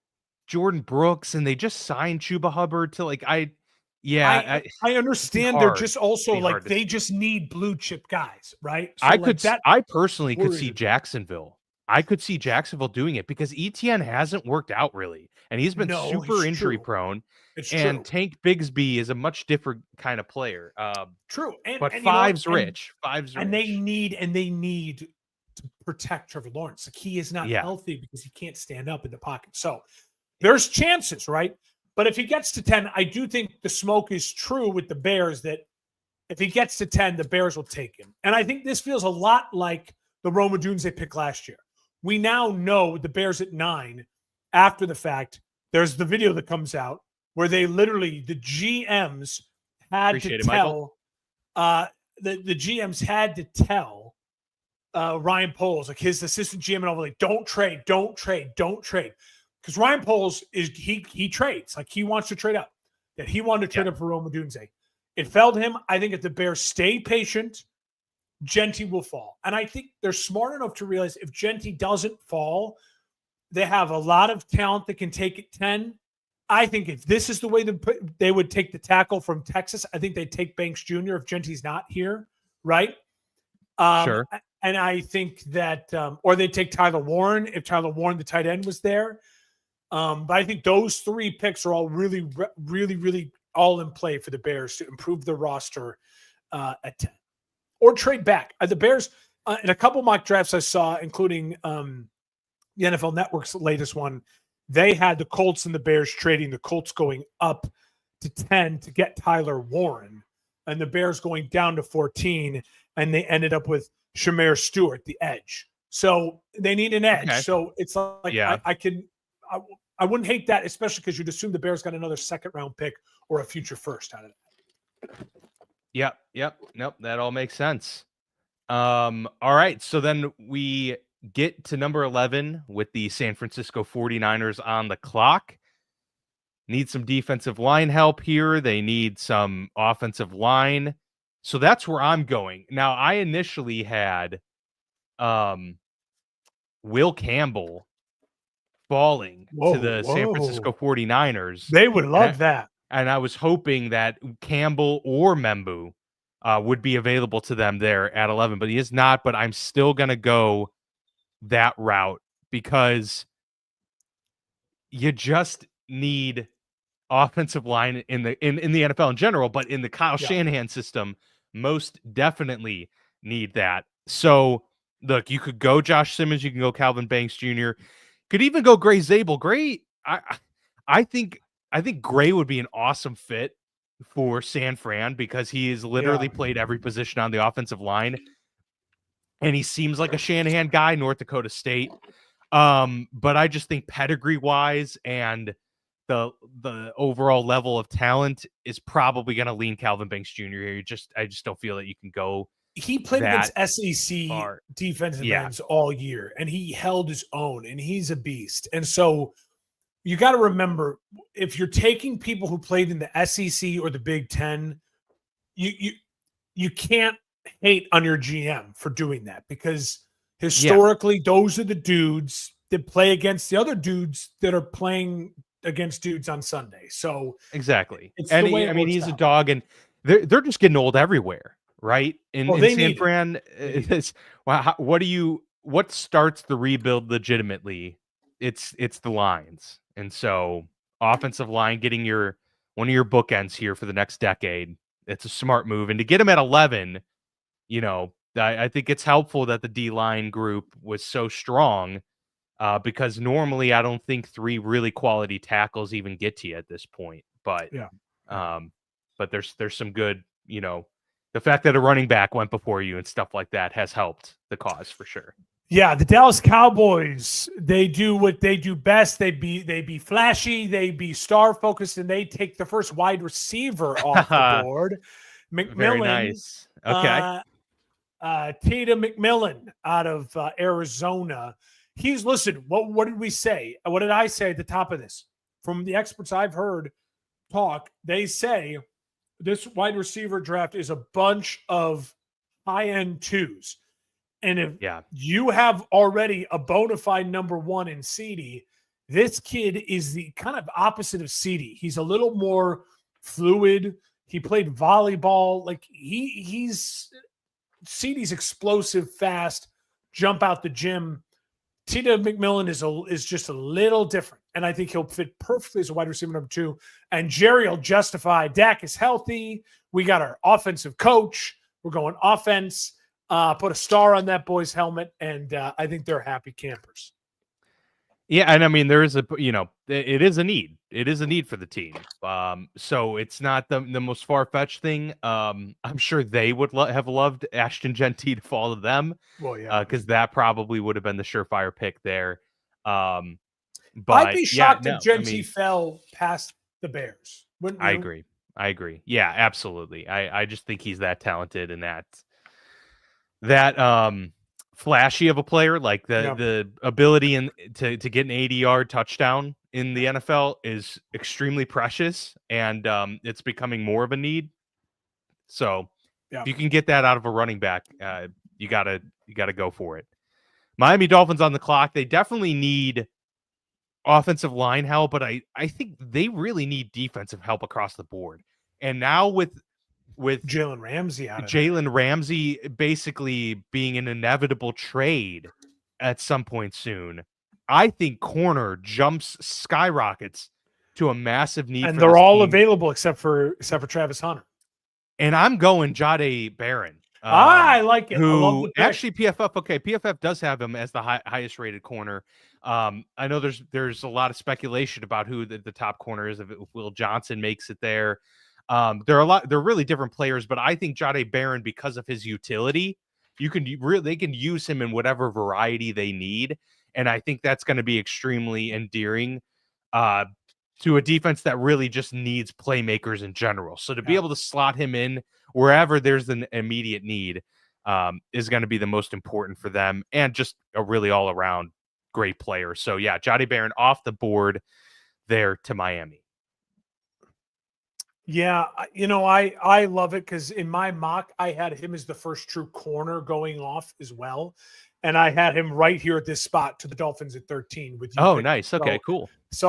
[SPEAKER 1] Jordan Brooks, and they just signed Chuba Hubbard to I
[SPEAKER 2] understand they're just also like they just need blue chip guys, right? So
[SPEAKER 1] I personally could see Jacksonville. I could see Jacksonville doing it because Etienne hasn't worked out really, and he's been super injury prone. And Tank Bigsby is a much different kind of player.
[SPEAKER 2] True,
[SPEAKER 1] but Five's rich.
[SPEAKER 2] And they need to protect Trevor Lawrence. Like he is not healthy because he can't stand up in the pocket. So there's chances, right? But if he gets to 10, I do think the smoke is true with the Bears that if he gets to 10, the Bears will take him. And I think this feels a lot like the Rome Odunze pick last year. We now know the Bears at 9 after the fact. There's the video that comes out where they literally, the GMs had to tell the GMs had to tell Ryan Poles, like his assistant GM and all, like, don't trade. Because Ryan Poles he trades, like he wants to trade up. That he wanted to trade up for Rome Odunze. It fell to him. I think if the Bears stay patient Genty will fall. And I think they're smart enough to realize if Genty doesn't fall, they have a lot of talent that can take it 10. I think if this is the way they would take the tackle from Texas, I think they'd take Banks Jr. if Genty's not here, right?
[SPEAKER 1] Sure.
[SPEAKER 2] And I think that, or they'd take Tyler Warren if Tyler Warren, the tight end, was there. But I think those 3 picks are all really, really, really all in play for the Bears to improve their roster at 10 or trade back. The Bears, in a couple mock drafts I saw, including the NFL Network's latest one, they had the Colts and the Bears trading, the Colts going up to 10 to get Tyler Warren and the Bears going down to 14. And they ended up with Shamar Stewart, the edge. So they need an edge. Okay. So it's like, I wouldn't hate that, especially because you'd assume the Bears got another 2nd-round pick or a future first out of that.
[SPEAKER 1] Yep. Nope, that all makes sense. All right. So then we get to number 11 with the San Francisco 49ers on the clock. Need some defensive line help here. They need some offensive line. So that's where I'm going. Now, I initially had Will Campbell falling to the San Francisco 49ers.
[SPEAKER 2] They would love that.
[SPEAKER 1] And I was hoping that Campbell or Membu would be available to them there at 11, but he is not. But I'm still going to go that route because you just need offensive line in the NFL in general, but in the Kyle Shanahan system, most definitely need that. So look, you could go Josh Simmons, you can go Calvin Banks Jr., could even go Gray Zabel. Gray, I think Gray would be an awesome fit for San Fran because he has literally played every position on the offensive line. And he seems like a Shanahan guy, North Dakota State. But I just think pedigree-wise and the overall level of talent is probably going to lean Calvin Banks Jr. here. I just don't feel that you can go.
[SPEAKER 2] He played against SEC defensive ends all year, and he held his own, and he's a beast. And so you got to remember, if you're taking people who played in the SEC or the Big Ten, you can't hate on your GM for doing that because historically those are the dudes that play against the other dudes that are playing against dudes on Sunday. So
[SPEAKER 1] exactly. And he's a dog, and they're just getting old everywhere, right? In San Fran, what starts the rebuild legitimately? It's the lines. And so offensive line getting one of your bookends here for the next decade, it's a smart move. And to get him at 11, I think it's helpful that the D-line group was so strong because normally I don't think 3 really quality tackles even get to you at this point. But but there's some good, the fact that a running back went before you and stuff like that has helped the cause for sure.
[SPEAKER 2] Yeah, the Dallas Cowboys, they do what they do best. They be flashy, they be star focused, and they take the first wide receiver off the board. McMillan.
[SPEAKER 1] Very nice. Okay.
[SPEAKER 2] Tita McMillan out of Arizona. Listen, what did we say? What did I say at the top of this? From the experts I've heard talk, they say this wide receiver draft is a bunch of high-end 2s. And if you have already a bona fide number 1 in CeeDee, this kid is the kind of opposite of CeeDee. He's a little more fluid. He played volleyball. Like he's CeeDee's explosive, fast, jump out the gym. Tita McMillan is just a little different. And I think he'll fit perfectly as a wide receiver number 2. And Jerry will justify Dak is healthy. We got our offensive coach. We're going offense. Put a star on that boy's helmet, and I think they're happy campers.
[SPEAKER 1] Yeah, and I mean, there is it is a need. It is a need for the team. So it's not the most far-fetched thing. I'm sure they would have loved Ashton Genty to fall to them.
[SPEAKER 2] Well, yeah,
[SPEAKER 1] because that probably would have been the surefire pick there. But
[SPEAKER 2] I'd be shocked if Genty fell past the Bears. Wouldn't you?
[SPEAKER 1] I agree. Yeah, absolutely. I just think he's that talented and that flashy of a player, like the ability to get an 80-yard touchdown in the NFL is extremely precious, and it's becoming more of a need. So
[SPEAKER 2] Yeah.
[SPEAKER 1] If you can get that out of a running back, you gotta go for it. Miami Dolphins on the clock. They definitely need offensive line help, but I think they really need defensive help across the board. And now with
[SPEAKER 2] Jalen Ramsey out of
[SPEAKER 1] Jalen Ramsey basically being an inevitable trade at some point soon, I think corner skyrockets to a massive need.
[SPEAKER 2] And
[SPEAKER 1] for
[SPEAKER 2] they're all
[SPEAKER 1] team.
[SPEAKER 2] available except for Travis Hunter.
[SPEAKER 1] And I'm going Jahdae Barron.
[SPEAKER 2] I like it.
[SPEAKER 1] Who actually PFF? Okay, PFF does have him as the highest rated corner. I know there's a lot of speculation about who the top corner is. If Will Johnson makes it there, they're really different players. But I think Jahdae Barron, because of his utility, they can use him in whatever variety they need, and I think that's going to be extremely endearing to a defense that really just needs playmakers in general. So to be able to slot him in wherever there's an immediate need is going to be the most important for them, and just a really all around great player. So yeah, Jahdae Barron off the board there to Miami.
[SPEAKER 2] Yeah, I love it because in my mock, I had him as the first true corner going off as well. And I had him right here at this spot to the Dolphins at 13 with you.
[SPEAKER 1] Oh, nice. Okay, cool.
[SPEAKER 2] So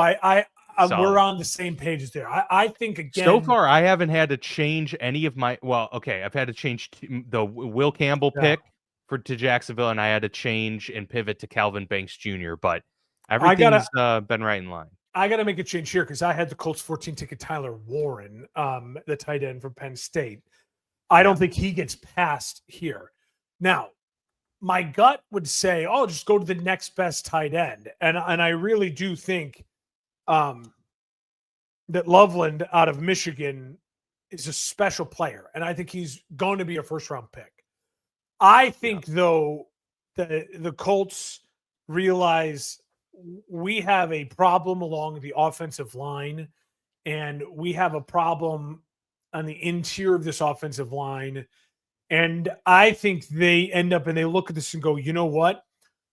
[SPEAKER 2] we're on the same pages there. I think, again,
[SPEAKER 1] so far I haven't had to change any of my. Well, okay, I've had to change the Will Campbell pick to Jacksonville, and I had to change and pivot to Calvin Banks Jr. But everything's been right in line.
[SPEAKER 2] I got to make a change here because I had the Colts 14 ticket Tyler Warren, the tight end from Penn State. I don't think he gets passed here. Now, my gut would say, oh, just go to the next best tight end. And I really do think that Loveland out of Michigan is a special player. And I think he's going to be a first-round pick. I think, though, the Colts realize we have a problem along the offensive line, and we have a problem on the interior of this offensive line. And I think they end up and they look at this and go, you know what?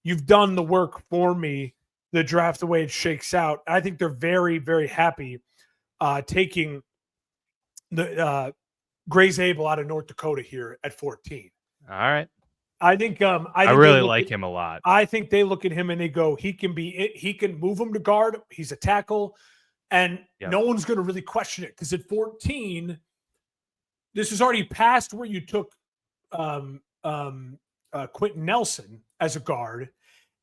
[SPEAKER 2] You've done the work for me, the draft, the way it shakes out. I think they're very, very happy taking the Gray Zabel out of North Dakota here at 14.
[SPEAKER 1] All right.
[SPEAKER 2] I think
[SPEAKER 1] I really like him a lot.
[SPEAKER 2] I think they look at him and they go, he can move him to guard. He's a tackle, and no one's going to really question it because at 14, this is already past where you took Quentin Nelson as a guard.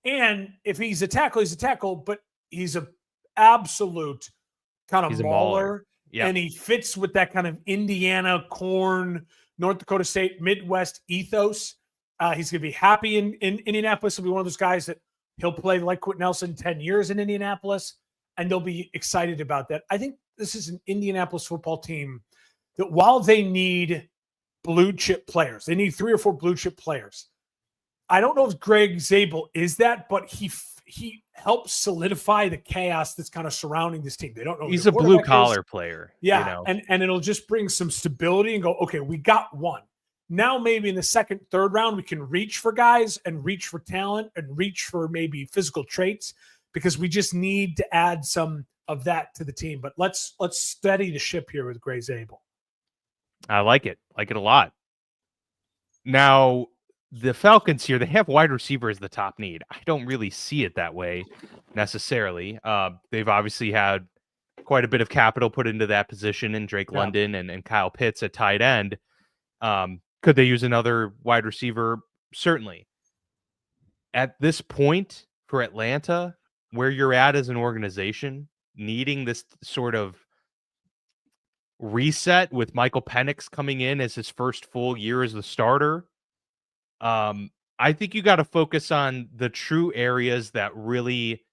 [SPEAKER 2] And if he's a tackle, he's a tackle, but he's a absolute kind of mauler.
[SPEAKER 1] Yeah.
[SPEAKER 2] And he fits with that kind of Indiana, Corn, North Dakota State, Midwest ethos. He's going to be happy in Indianapolis. He'll be one of those guys that he'll play like Quentin Nelson 10 years in Indianapolis, and they'll be excited about that. I think this is an Indianapolis football team that while they need blue chip players, they need 3 or 4 blue chip players. I don't know if Greg Zabel is that, but he helps solidify the chaos that's kind of surrounding this team. They don't know.
[SPEAKER 1] He's a blue collar player.
[SPEAKER 2] Yeah. And it'll just bring some stability and go, okay, we got one. Now maybe in the second, third round, we can reach for guys and reach for talent and reach for maybe physical traits because we just need to add some of that to the team. But let's steady the ship here with Gray Zabel.
[SPEAKER 1] I like it. Like it a lot. Now, the Falcons here, they have wide receiver as the top need. I don't really see it that way necessarily. They've obviously had quite a bit of capital put into that position in Drake London and Kyle Pitts at tight end. Could they use another wide receiver? Certainly. At this point for Atlanta, where you're at as an organization, needing this sort of reset with Michael Penix coming in as his first full year as the starter, I think you got to focus on the true areas that really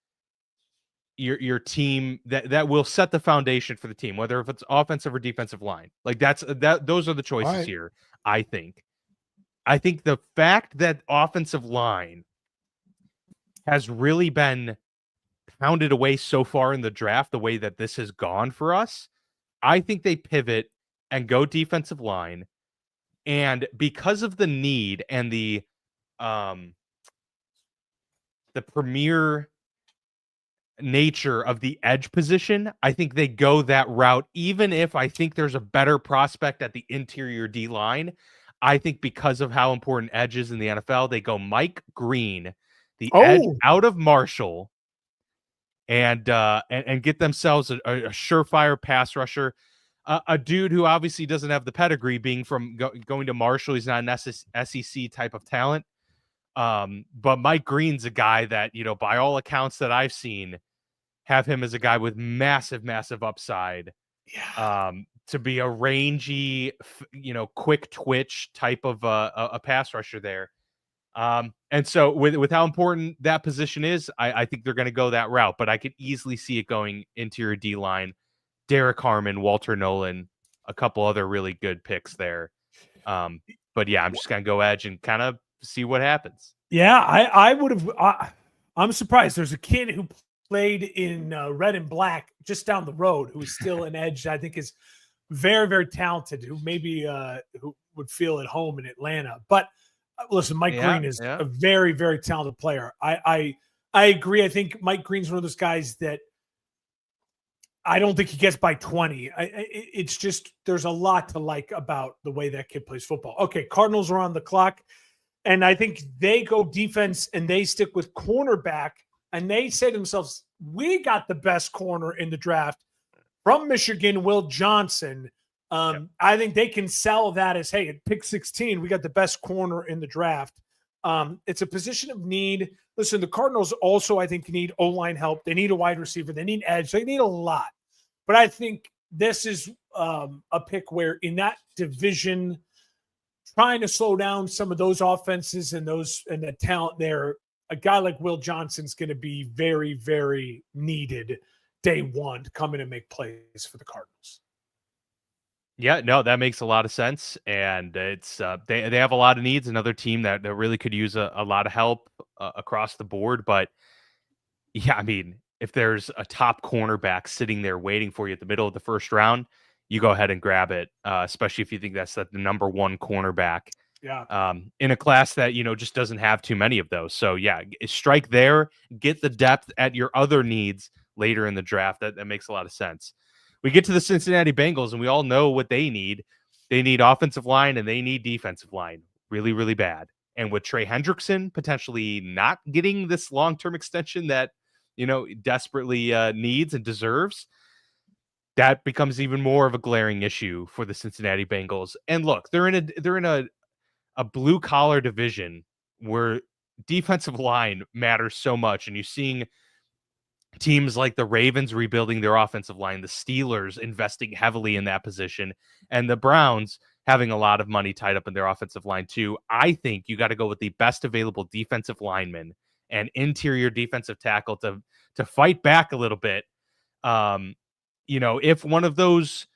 [SPEAKER 1] your team that will set the foundation for the team, whether if it's offensive or defensive line. Like those are the choices here. I think the fact that offensive line has really been pounded away so far in the draft, the way that this has gone for us, I think they pivot and go defensive line. And because of the need and the premier nature of the edge position, I think they go that route, even if I think there's a better prospect at the interior D line. I think because of how important edge is in the NFL, they go Mike Green, the edge out of Marshall, and get themselves a surefire pass rusher. A dude who obviously doesn't have the pedigree, being from going to Marshall. He's not an SEC type of talent. But Mike Green's a guy that, by all accounts that I've seen, have him as a guy with massive, massive upside.
[SPEAKER 2] Yeah.
[SPEAKER 1] To be a rangy, quick twitch type of a pass rusher there. And so with how important that position is, I think they're going to go that route. But I could easily see it going interior D line. Derek Harmon, Walter Nolan, a couple other really good picks there. But yeah, I'm just going to go edge and kind of see what happens.
[SPEAKER 2] Yeah, I would have. I'm surprised. There's a kid who played in red and black just down the road who's still an edge. I think is very, very talented, who maybe who would feel at home in Atlanta. But listen, Mike Green is a very, very talented player. I agree. I think Mike Green's one of those guys that I don't think he gets by 20. It's just there's a lot to like about the way that kid plays football. Okay, Cardinals are on the clock, and I think they go defense and they stick with cornerback, and they say to themselves, we got the best corner in the draft from Michigan, Will Johnson. I think they can sell that as, hey, at pick 16, we got the best corner in the draft. It's a position of need. Listen, the Cardinals also, I think, need O-line help. They need a wide receiver. They need edge. They need a lot. But I think this is a pick where in that division, trying to slow down some of those offenses and the talent there, a guy like Will Johnson's going to be very, very needed day one to come in and make plays for the Cardinals.
[SPEAKER 1] Yeah, no, that makes a lot of sense, and it's they have a lot of needs. Another team that really could use a lot of help across the board. But yeah, I mean, if there's a top cornerback sitting there waiting for you at the middle of the first round, you go ahead and grab it, especially if you think that's the number one cornerback.
[SPEAKER 2] Yeah.
[SPEAKER 1] In a class that just doesn't have too many of those. So yeah, strike there, get the depth at your other needs later in the draft. That makes a lot of sense. We get to the Cincinnati Bengals, and we all know what they need. They need offensive line, and they need defensive line really, really bad. And with Trey Hendrickson potentially not getting this long-term extension that, desperately needs and deserves, that becomes even more of a glaring issue for the Cincinnati Bengals. And look, they're in a blue-collar division where defensive line matters so much, and you're seeing teams like the Ravens rebuilding their offensive line, the Steelers investing heavily in that position, and the Browns having a lot of money tied up in their offensive line too. I think you got to go with the best available defensive lineman and interior defensive tackle to fight back a little bit. If one of those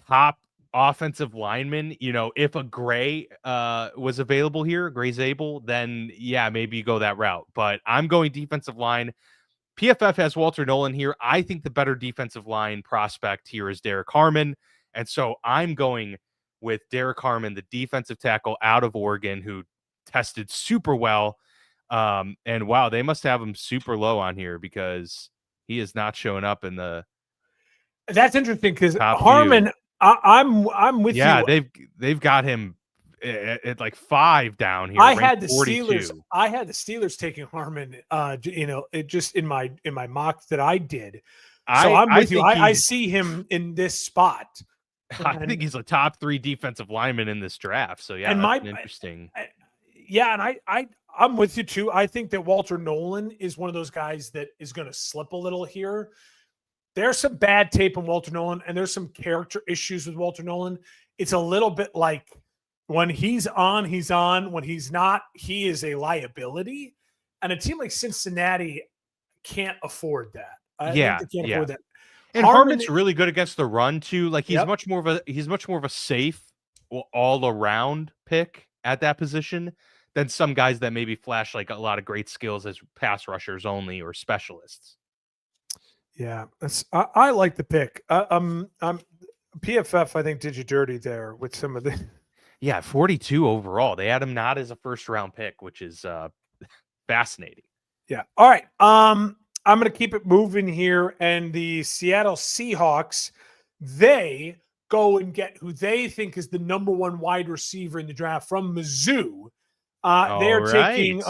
[SPEAKER 1] top offensive linemen, if a Gray was available here, Gray Zabel, then yeah, maybe you go that route. But I'm going defensive line. PFF has Walter Nolan here. I think the better defensive line prospect here is Derek Harmon. And so I'm going with Derek Harmon, the defensive tackle out of Oregon, who tested super well. And wow, they must have him super low on here because he is not showing up in the.
[SPEAKER 2] That's interesting because Harmon, I'm with you.
[SPEAKER 1] Yeah, they've got him at like 5 down here.
[SPEAKER 2] I had the 42. Steelers taking Harmon. It just in my mock that I did. So I'm with you. I see him in this spot.
[SPEAKER 1] I think he's a top 3 defensive lineman in this draft. So yeah, that's interesting.
[SPEAKER 2] And I'm with you too. I think that Walter Nolan is one of those guys that is going to slip a little here. There's some bad tape on Walter Nolan, and there's some character issues with Walter Nolan. It's a little bit like when he's on, he's on. When he's not, he is a liability. And a team like Cincinnati can't afford that. They can't afford that.
[SPEAKER 1] And Harmon's really good against the run too. Like he's much more of a safe all around pick at that position than some guys that maybe flash like a lot of great skills as pass rushers only or specialists.
[SPEAKER 2] Yeah, I like the pick. PFF, I think, did you dirty there with some of the.
[SPEAKER 1] Yeah, 42 overall. They had him not as a first round pick, which is fascinating.
[SPEAKER 2] Yeah. All right. I'm going to keep it moving here. And the Seattle Seahawks, they go and get who they think is the number one wide receiver in the draft from Mizzou. They are taking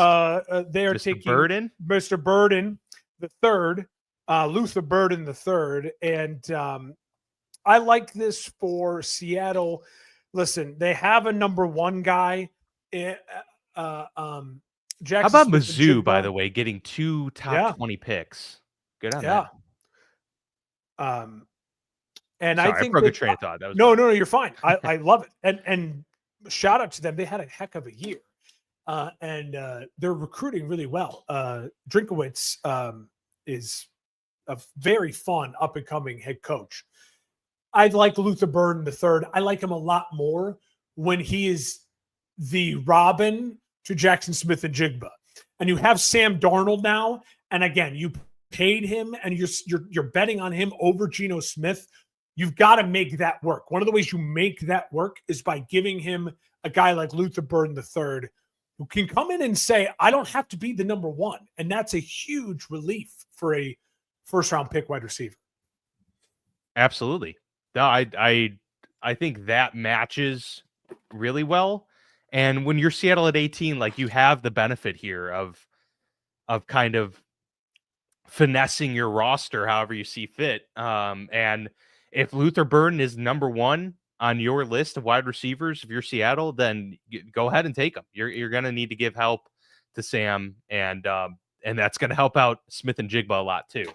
[SPEAKER 1] Burden?
[SPEAKER 2] Mr. Burden the third, Luther Burden the third, and I like this for Seattle. Listen, they have a number one guy.
[SPEAKER 1] Jackson How about Mizzou, by the way, getting 2 top 20 picks? Good on that.
[SPEAKER 2] And
[SPEAKER 1] Sorry,
[SPEAKER 2] I think
[SPEAKER 1] I broke a train of thought. That was
[SPEAKER 2] no, you're fine. I love it. And shout out to them. They had a heck of a year. And they're recruiting really well. Drinkowitz is a very fun up and coming head coach. I'd like Luther Burden the third. I like him a lot more when he is the Robin to Jackson Smith and Jigba. And you have Sam Darnold now. And again, you paid him and you're betting on him over Geno Smith. You've got to make that work. One of the ways you make that work is by giving him a guy like Luther Burden III who can come in and say, I don't have to be the number one. And that's a huge relief for a first-round pick wide receiver.
[SPEAKER 1] Absolutely. No, I think that matches really well. And when you're Seattle at 18, like, you have the benefit here of kind of finessing your roster however you see fit. And if Luther Burden is number one on your list of wide receivers, if you're Seattle, then go ahead and take him. You're going to need to give help to Sam, and that's going to help out Smith and Jigba a lot too.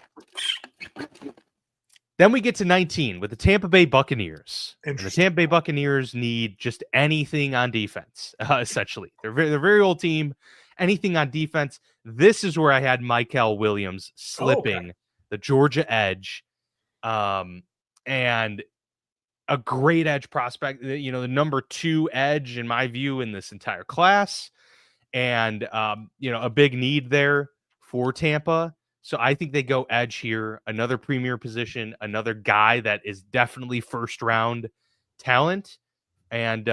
[SPEAKER 1] Then we get to 19 with the Tampa Bay Buccaneers. And the Tampa Bay Buccaneers need just anything on defense, essentially. They're a very old team. Anything on defense. This is where I had Mykel Williams slipping, the Georgia edge, and a great edge prospect. You know, the number 2 edge in my view in this entire class, and a big need there for Tampa. So I think they go edge here, another premier position, another guy that is definitely first round talent, and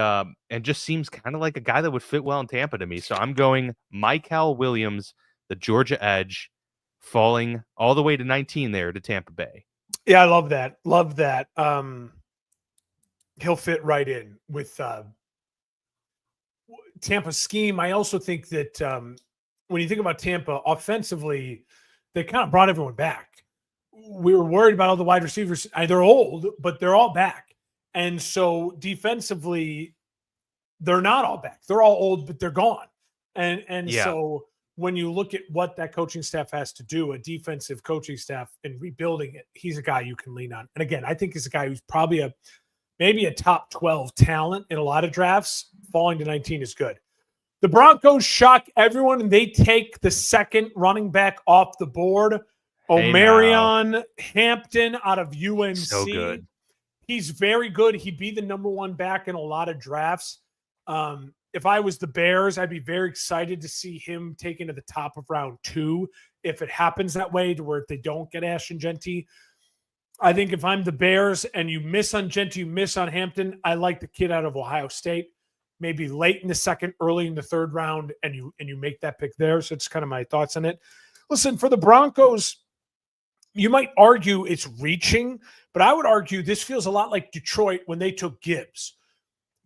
[SPEAKER 1] just seems kind of like a guy that would fit well in Tampa to me. So I'm going Mykel Williams, the Georgia edge, falling all the way to 19 there to Tampa Bay.
[SPEAKER 2] Yeah, I love that. Love that. He'll fit right in with Tampa's scheme. I also think that when you think about Tampa offensively, they kind of brought everyone back. We were worried about all the wide receivers. They're old, but they're all back. And so defensively, they're not all back. They're all old, but they're gone. So when you look at what that coaching staff has to do, a defensive coaching staff, and rebuilding it, he's a guy you can lean on. And again, I think he's a guy who's probably maybe a top 12 talent in a lot of drafts. Falling to 19 is good. The Broncos shock everyone, and they take the second running back off the board. Omarion Hampton out of UNC.
[SPEAKER 1] So good.
[SPEAKER 2] He's very good. He'd be the number one back in a lot of drafts. If I was the Bears, I'd be very excited to see him taken to the top of round 2 if it happens that way, to where they don't get Ashton Jeanty. I think if I'm the Bears and you miss on Jeanty, you miss on Hampton, I like the kid out of Ohio State. Maybe late in the second, early in the third round, and you make that pick there. So it's kind of my thoughts on it. Listen, for the Broncos, you might argue it's reaching, but I would argue this feels a lot like Detroit when they took Gibbs.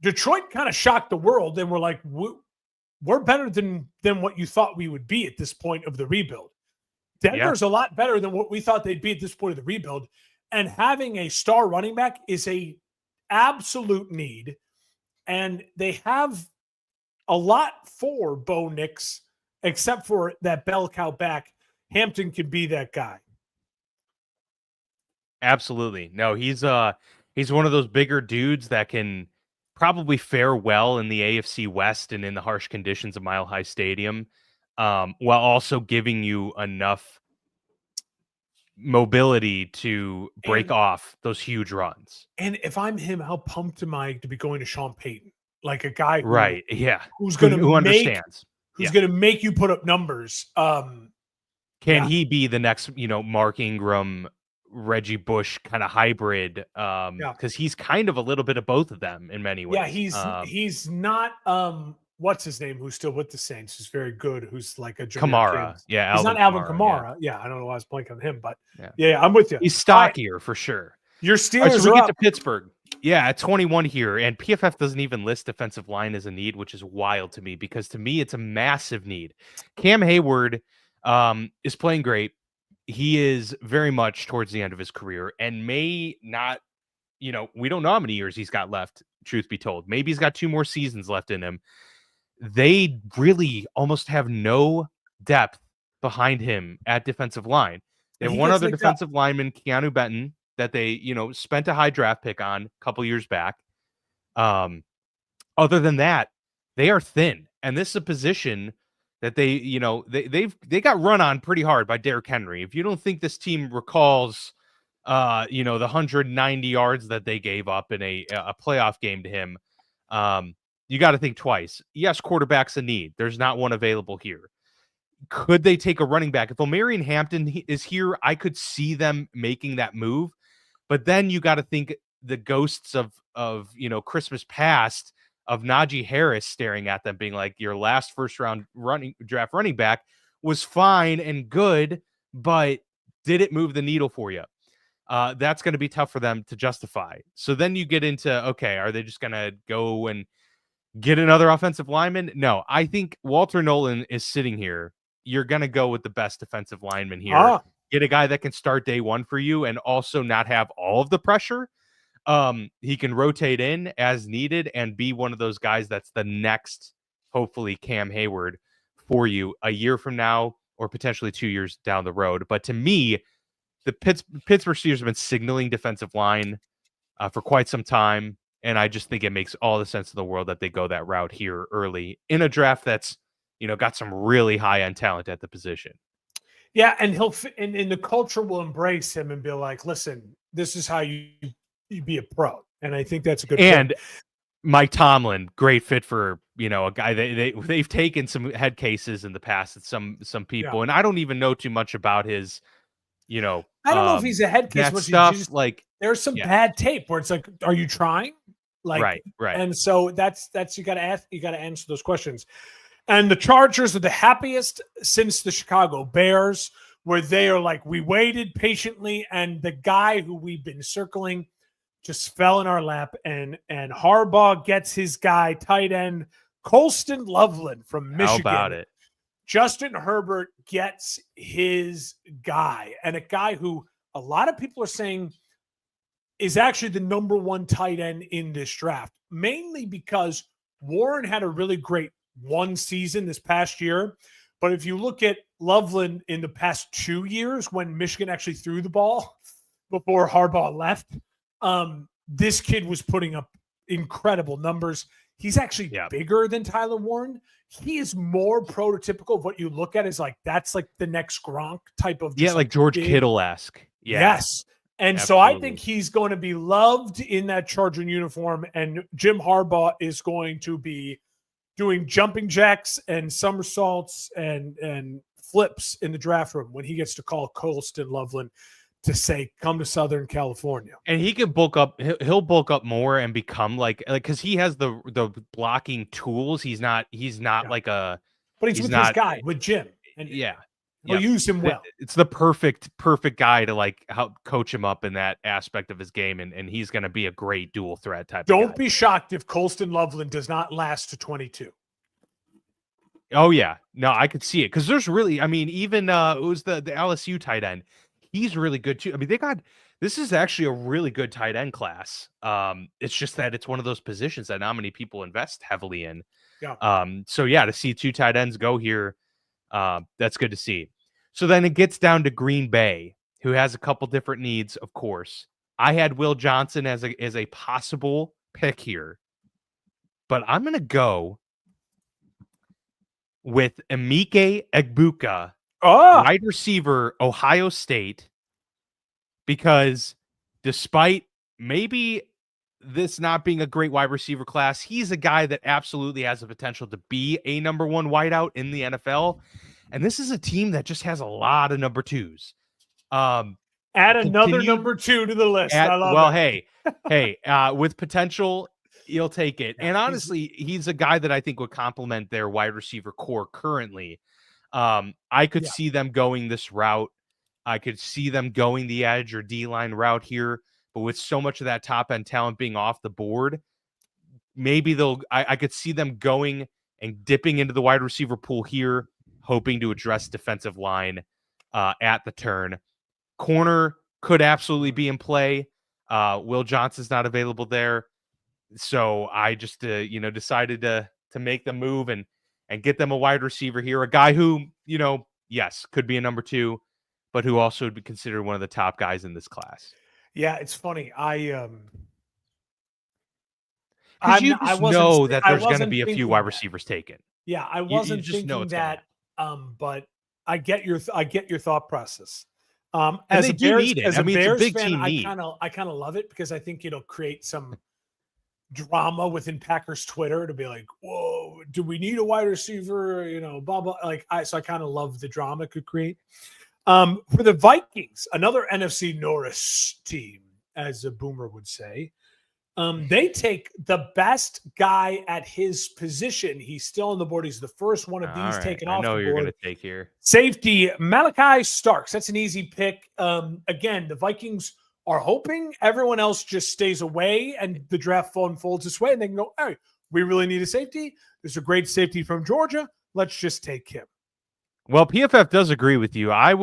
[SPEAKER 2] Detroit kind of shocked the world and were like, we're better than what you thought we would be at this point of the rebuild. Denver's a lot better than what we thought they'd be at this point of the rebuild. And having a star running back is a absolute need. And they have a lot for Bo Nix, except for that bell cow back. Hampton could be that guy.
[SPEAKER 1] Absolutely. No, he's one of those bigger dudes that can probably fare well in the AFC West and in the harsh conditions of Mile High Stadium, while also giving you enough mobility to break off those huge runs.
[SPEAKER 2] And if I'm him, how pumped am I to be going to Sean Payton? Like a guy
[SPEAKER 1] who's going to understands.
[SPEAKER 2] Who's going to make you put up numbers.
[SPEAKER 1] Can he be the next, Mark Ingram, Reggie Bush kind of hybrid? Because he's kind of a little bit of both of them in many ways.
[SPEAKER 2] Yeah, he's not what's his name, who's still with the Saints, who's very good, who's like a
[SPEAKER 1] Kamara.
[SPEAKER 2] Kid.
[SPEAKER 1] Yeah,
[SPEAKER 2] he's not Alvin Kamara. Yeah, I don't know why I was blanking on him, but yeah, I'm with you.
[SPEAKER 1] He's stockier for sure.
[SPEAKER 2] Your Steelers
[SPEAKER 1] so we get to Pittsburgh. Yeah, at 21 here, and PFF doesn't even list defensive line as a need, which is wild to me because to me it's a massive need. Cam Hayward is playing great. He is very much towards the end of his career and may not, we don't know how many years he's got left, truth be told. Maybe he's got 2 more seasons left in him. They really almost have no depth behind him at defensive line. They have one other defensive lineman, Keanu Benton, that they, spent a high draft pick on a couple years back. Other than that, they are thin. And this is a position that they got run on pretty hard by Derrick Henry. If you don't think this team recalls, the 190 yards that they gave up in a playoff game to him, you got to think twice. Yes, quarterback's a need. There's not one available here. Could they take a running back? If Omarion Hampton is here, I could see them making that move. But then you got to think the ghosts of Christmas past of Najee Harris staring at them, being like, your last first round draft running back was fine and good, but did it move the needle for you? That's going to be tough for them to justify. So then you get into, okay, are they just going to go and get another offensive lineman? No, I think Walter Nolan is sitting here. You're going to go with the best defensive lineman here. Get a guy that can start day one for you and also not have all of the pressure. He can rotate in as needed and be one of those guys that's the next, hopefully, Cam Hayward for you a year from now or potentially 2 years down the road. But to me, the Pittsburgh Steelers have been signaling defensive line for quite some time. And I just think it makes all the sense in the world that they go that route here early in a draft that's, got some really high-end talent at the position.
[SPEAKER 2] Yeah, and he'll and the culture will embrace him and be like, listen, this is how you be a pro. And I think that's a good
[SPEAKER 1] and
[SPEAKER 2] point.
[SPEAKER 1] Mike Tomlin, great fit for, a guy they've taken some head cases in the past at some people. Yeah. And I don't even know too much about his,
[SPEAKER 2] I don't know if he's a head case.
[SPEAKER 1] Stuff like
[SPEAKER 2] there's some bad tape where it's like, are you trying? Like,
[SPEAKER 1] right.
[SPEAKER 2] And so that's you got to answer those questions. And the Chargers are the happiest since the Chicago Bears, where they are like, we waited patiently, and the guy who we've been circling just fell in our lap, and Harbaugh gets his guy, tight end Colston Loveland from Michigan.
[SPEAKER 1] How about it?
[SPEAKER 2] Justin Herbert gets his guy, and a guy who a lot of people are saying is actually the number one tight end in this draft, mainly because Warren had a really great one season this past year. But if you look at Loveland in the past 2 years when Michigan actually threw the ball before Harbaugh left, this kid was putting up incredible numbers. He's actually bigger than Tyler Warren. He is more prototypical of what you look at is like, that's like the next Gronk type of.
[SPEAKER 1] Like George Kittle-esque. Yeah.
[SPEAKER 2] Yes. And Absolutely. So I think he's going to be loved in that Charger uniform, and Jim Harbaugh is going to be doing jumping jacks and somersaults and flips in the draft room when he gets to call Colston Loveland to say, come to Southern California.
[SPEAKER 1] And he can bulk up. He'll bulk up more and become like, because he has the blocking tools. He's not like a,
[SPEAKER 2] but he's with his guy, with Jim. And he'll use him well.
[SPEAKER 1] It's the perfect guy to like help coach him up in that aspect of his game. And he's going to be a great dual threat type.
[SPEAKER 2] Don't be shocked if Colston Loveland does not last to 22.
[SPEAKER 1] Oh yeah. No, I could see it. Cause there's really, even it was the LSU tight end. He's really good too. This is actually a really good tight end class. It's just that it's one of those positions that not many people invest heavily in.
[SPEAKER 2] Yeah.
[SPEAKER 1] So to see 2 tight ends go here, that's good to see. So then it gets down to Green Bay, who has a couple different needs, of course. I had Will Johnson as a possible pick here, but I'm going to go with Emeka Egbuka, wide receiver, Ohio State, because despite maybe this not being a great wide receiver class, he's a guy that absolutely has the potential to be a number 1 wideout in the NFL. And this is a team that just has a lot of number 2s.
[SPEAKER 2] Add another number 2 to the list. I love it.
[SPEAKER 1] hey, with potential, you'll take it. And honestly, he's a guy that I think would complement their wide receiver core currently. I could see them going this route. I could see them going the edge or D-line route here. but with so much of that top end talent being off the board, maybe I could see them going and dipping into the wide receiver pool here, hoping to address defensive line at the turn. Corner could absolutely be in play. Will Johnson's not available there. So I just, decided to make the move and get them a wide receiver here, a guy who, yes, could be a number 2, but who also would be considered one of the top guys in this class.
[SPEAKER 2] Yeah, it's funny. I
[SPEAKER 1] know that there's going to be a few wide receivers taken.
[SPEAKER 2] Yeah, I wasn't thinking that. But I get your thought process. As a Bears fan, I kind of love it because I think it'll create some drama within Packers Twitter to be like, whoa, do we need a wide receiver? Blah blah. So I kind of love the drama it could create. For the Vikings, another NFC Norris team, as a boomer would say, they take the best guy at his position. He's still on the board. He's the first one of these taken off the board. I know you're going to
[SPEAKER 1] take here.
[SPEAKER 2] Safety, Malachi Starks. That's an easy pick. Again, the Vikings are hoping everyone else just stays away and the draft unfolds this way, and they can go, hey, we really need a safety. There's a great safety from Georgia. Let's just take him.
[SPEAKER 1] Well, PFF does agree with you. I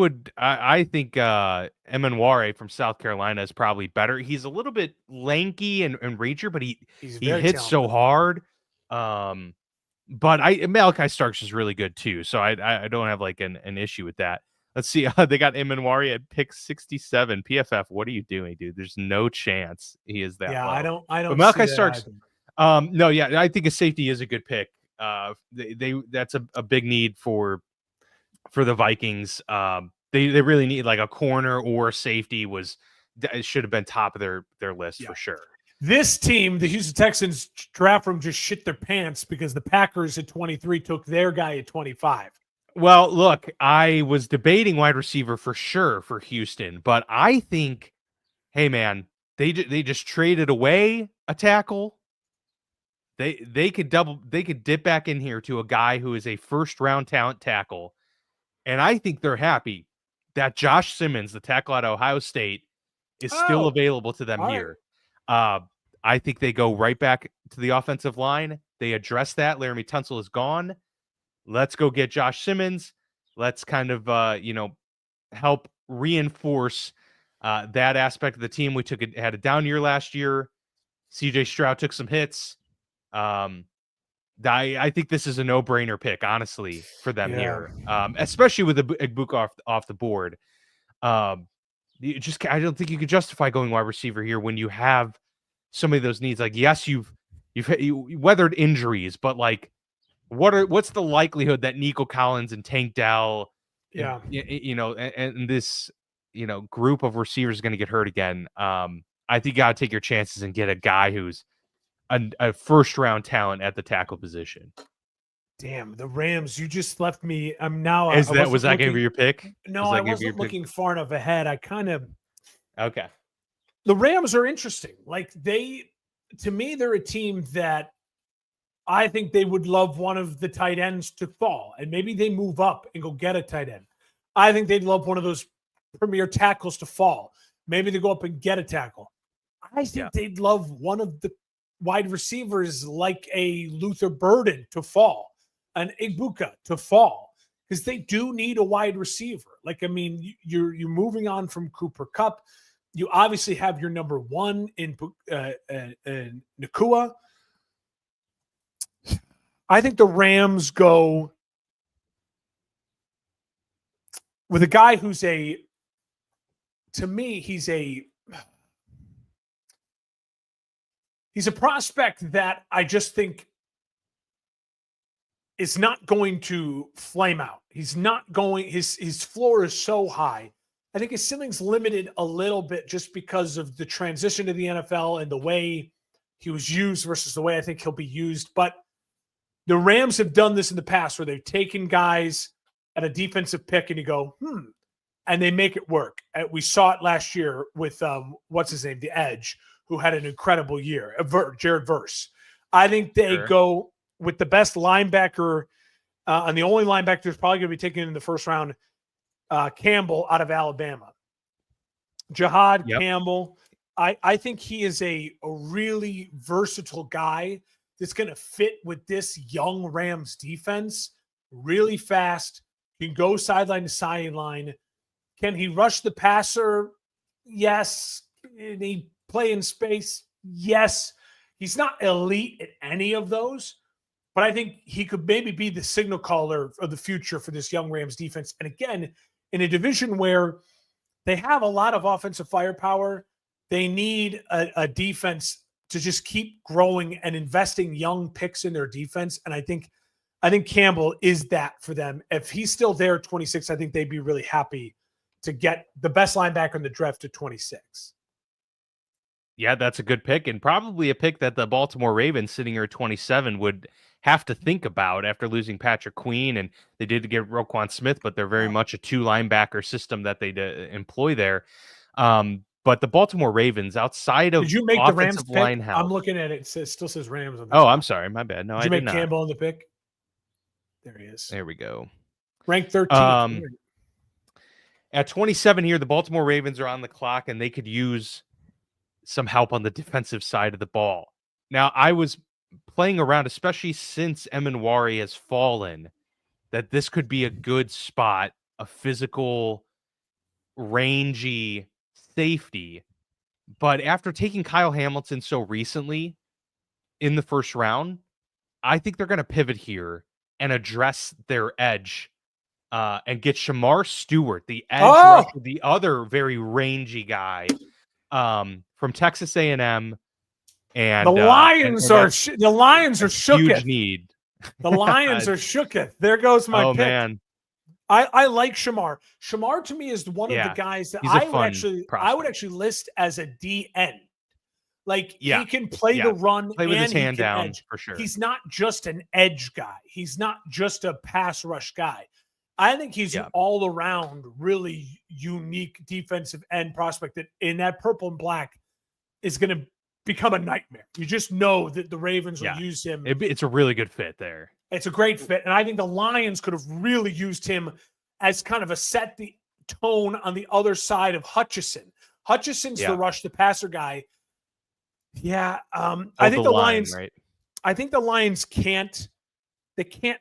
[SPEAKER 1] think Emenware from South Carolina is probably better. He's a little bit lanky and rager, but he hits talented. So hard. But Malachi Starks is really good too. So I don't have like an issue with that. Let's see. They got Emenware at pick 67. PFF, what are you doing, dude? There's no chance he is that.
[SPEAKER 2] Yeah, low. I don't.
[SPEAKER 1] But Malachi Starks. No, yeah, I think a safety is a good pick. That's a big need for the Vikings. They really need like a corner or a safety. It should have been top of their list for sure.
[SPEAKER 2] This team, the Houston Texans draft room, just shit their pants because the Packers at 23 took their guy at 25.
[SPEAKER 1] Well, look, I was debating wide receiver for sure for Houston, but I think, hey man, they just traded away a tackle. They could dip back in here to a guy who is a first round talent tackle. And I think they're happy that Josh Simmons, the tackle at Ohio State, is still available to them here. Right. I think they go right back to the offensive line. They address that. Laramie Tunsil is gone. Let's go get Josh Simmons. Let's kind of, help reinforce that aspect of the team. We had a down year last year. CJ Stroud took some hits. I think this is a no-brainer pick, honestly, for them here, especially with the Egbuka off the board. I don't think you could justify going wide receiver here when you have so many of those needs. Like, yes, you've weathered injuries, but like, what's the likelihood that Nico Collins and Tank Dell, and this group of receivers is going to get hurt again? I think you got to take your chances and get a guy who's a first round talent at the tackle position.
[SPEAKER 2] Damn, the Rams, you just left me. I'm now.
[SPEAKER 1] Was that going to be your pick?
[SPEAKER 2] No, I wasn't looking far enough ahead.
[SPEAKER 1] Okay.
[SPEAKER 2] The Rams are interesting. Like to me, they're a team that I think they would love one of the tight ends to fall, and maybe they move up and go get a tight end. I think they'd love one of those premier tackles to fall. Maybe they go up and get a tackle. I think they'd love one of the wide receivers like a Luther Burden to fall, an Egbuka to fall, because they do need a wide receiver. Like, I mean, you're moving on from Cooper Kupp. You obviously have your number one in Nacua. I think the Rams go with a guy who's to me, he's a prospect that I just think is not going to flame out. He's not going, his floor is so high. I think his ceiling's limited a little bit just because of the transition to the NFL and the way he was used versus the way I think he'll be used. But the Rams have done this in the past where they've taken guys at a defensive pick and you go, and they make it work. We saw it last year with, what's his name, the Edge, who had an incredible year, Jared Verse. I think they go with the best linebacker, and the only linebacker that's probably going to be taken in the first round, Campbell out of Alabama. Jihad Campbell I think he is a really versatile guy that's going to fit with this young Rams defense. Really fast, can go sideline to sideline. Can he rush the passer? Yes. Can he play in space? Yes. He's not elite at any of those, but I think he could maybe be the signal caller of the future for this young Rams defense. And again, in a division where they have a lot of offensive firepower, they need a defense to just keep growing and investing young picks in their defense. And I think Campbell is that for them. If he's still there at 26, I think they'd be really happy to get the best linebacker in the draft at 26.
[SPEAKER 1] Yeah, that's a good pick, and probably a pick that the Baltimore Ravens sitting here at 27 would have to think about after losing Patrick Queen, and they did get Roquan Smith, but they're very much a two linebacker system that they employ there. But the Baltimore Ravens, outside of
[SPEAKER 2] did you make the Rams pick?
[SPEAKER 1] Line help,
[SPEAKER 2] I'm looking at it. It still says Rams on the
[SPEAKER 1] top.
[SPEAKER 2] top.
[SPEAKER 1] I'm sorry, my bad. No,
[SPEAKER 2] did you make
[SPEAKER 1] not.
[SPEAKER 2] Campbell in the pick? There he is.
[SPEAKER 1] There we go.
[SPEAKER 2] Ranked 13th.
[SPEAKER 1] At 27 here, the Baltimore Ravens are on the clock, and they could use some help on the defensive side of the ball. Now, I was playing around, especially since Emanwari has fallen, that this could be a good spot, a physical, rangy safety. But after taking Kyle Hamilton so recently in the first round, I think they're going to pivot here and address their edge and get Shamar Stewart, the edge rusher, the other very rangy guy from Texas A&M. And
[SPEAKER 2] the Lions are shooketh.
[SPEAKER 1] Huge need.
[SPEAKER 2] The Lions are shooketh. There goes my pick.
[SPEAKER 1] Man.
[SPEAKER 2] I like Shamar. Shamar to me is one of the guys that I would actually list as a DN. Like he can play the run,
[SPEAKER 1] play with his hand down
[SPEAKER 2] edge.
[SPEAKER 1] For sure.
[SPEAKER 2] He's not just an edge guy. He's not just a pass rush guy. I think he's an all around really unique defensive end prospect that in that purple and black is going to become a nightmare. You just know that the Ravens will use him.
[SPEAKER 1] It's a really good fit there.
[SPEAKER 2] It's a great fit. And I think the Lions could have really used him as kind of a set the tone on the other side of Hutchinson. Hutchinson's the rush the passer guy. Yeah. I think the Lions,
[SPEAKER 1] right?
[SPEAKER 2] I think the Lions can't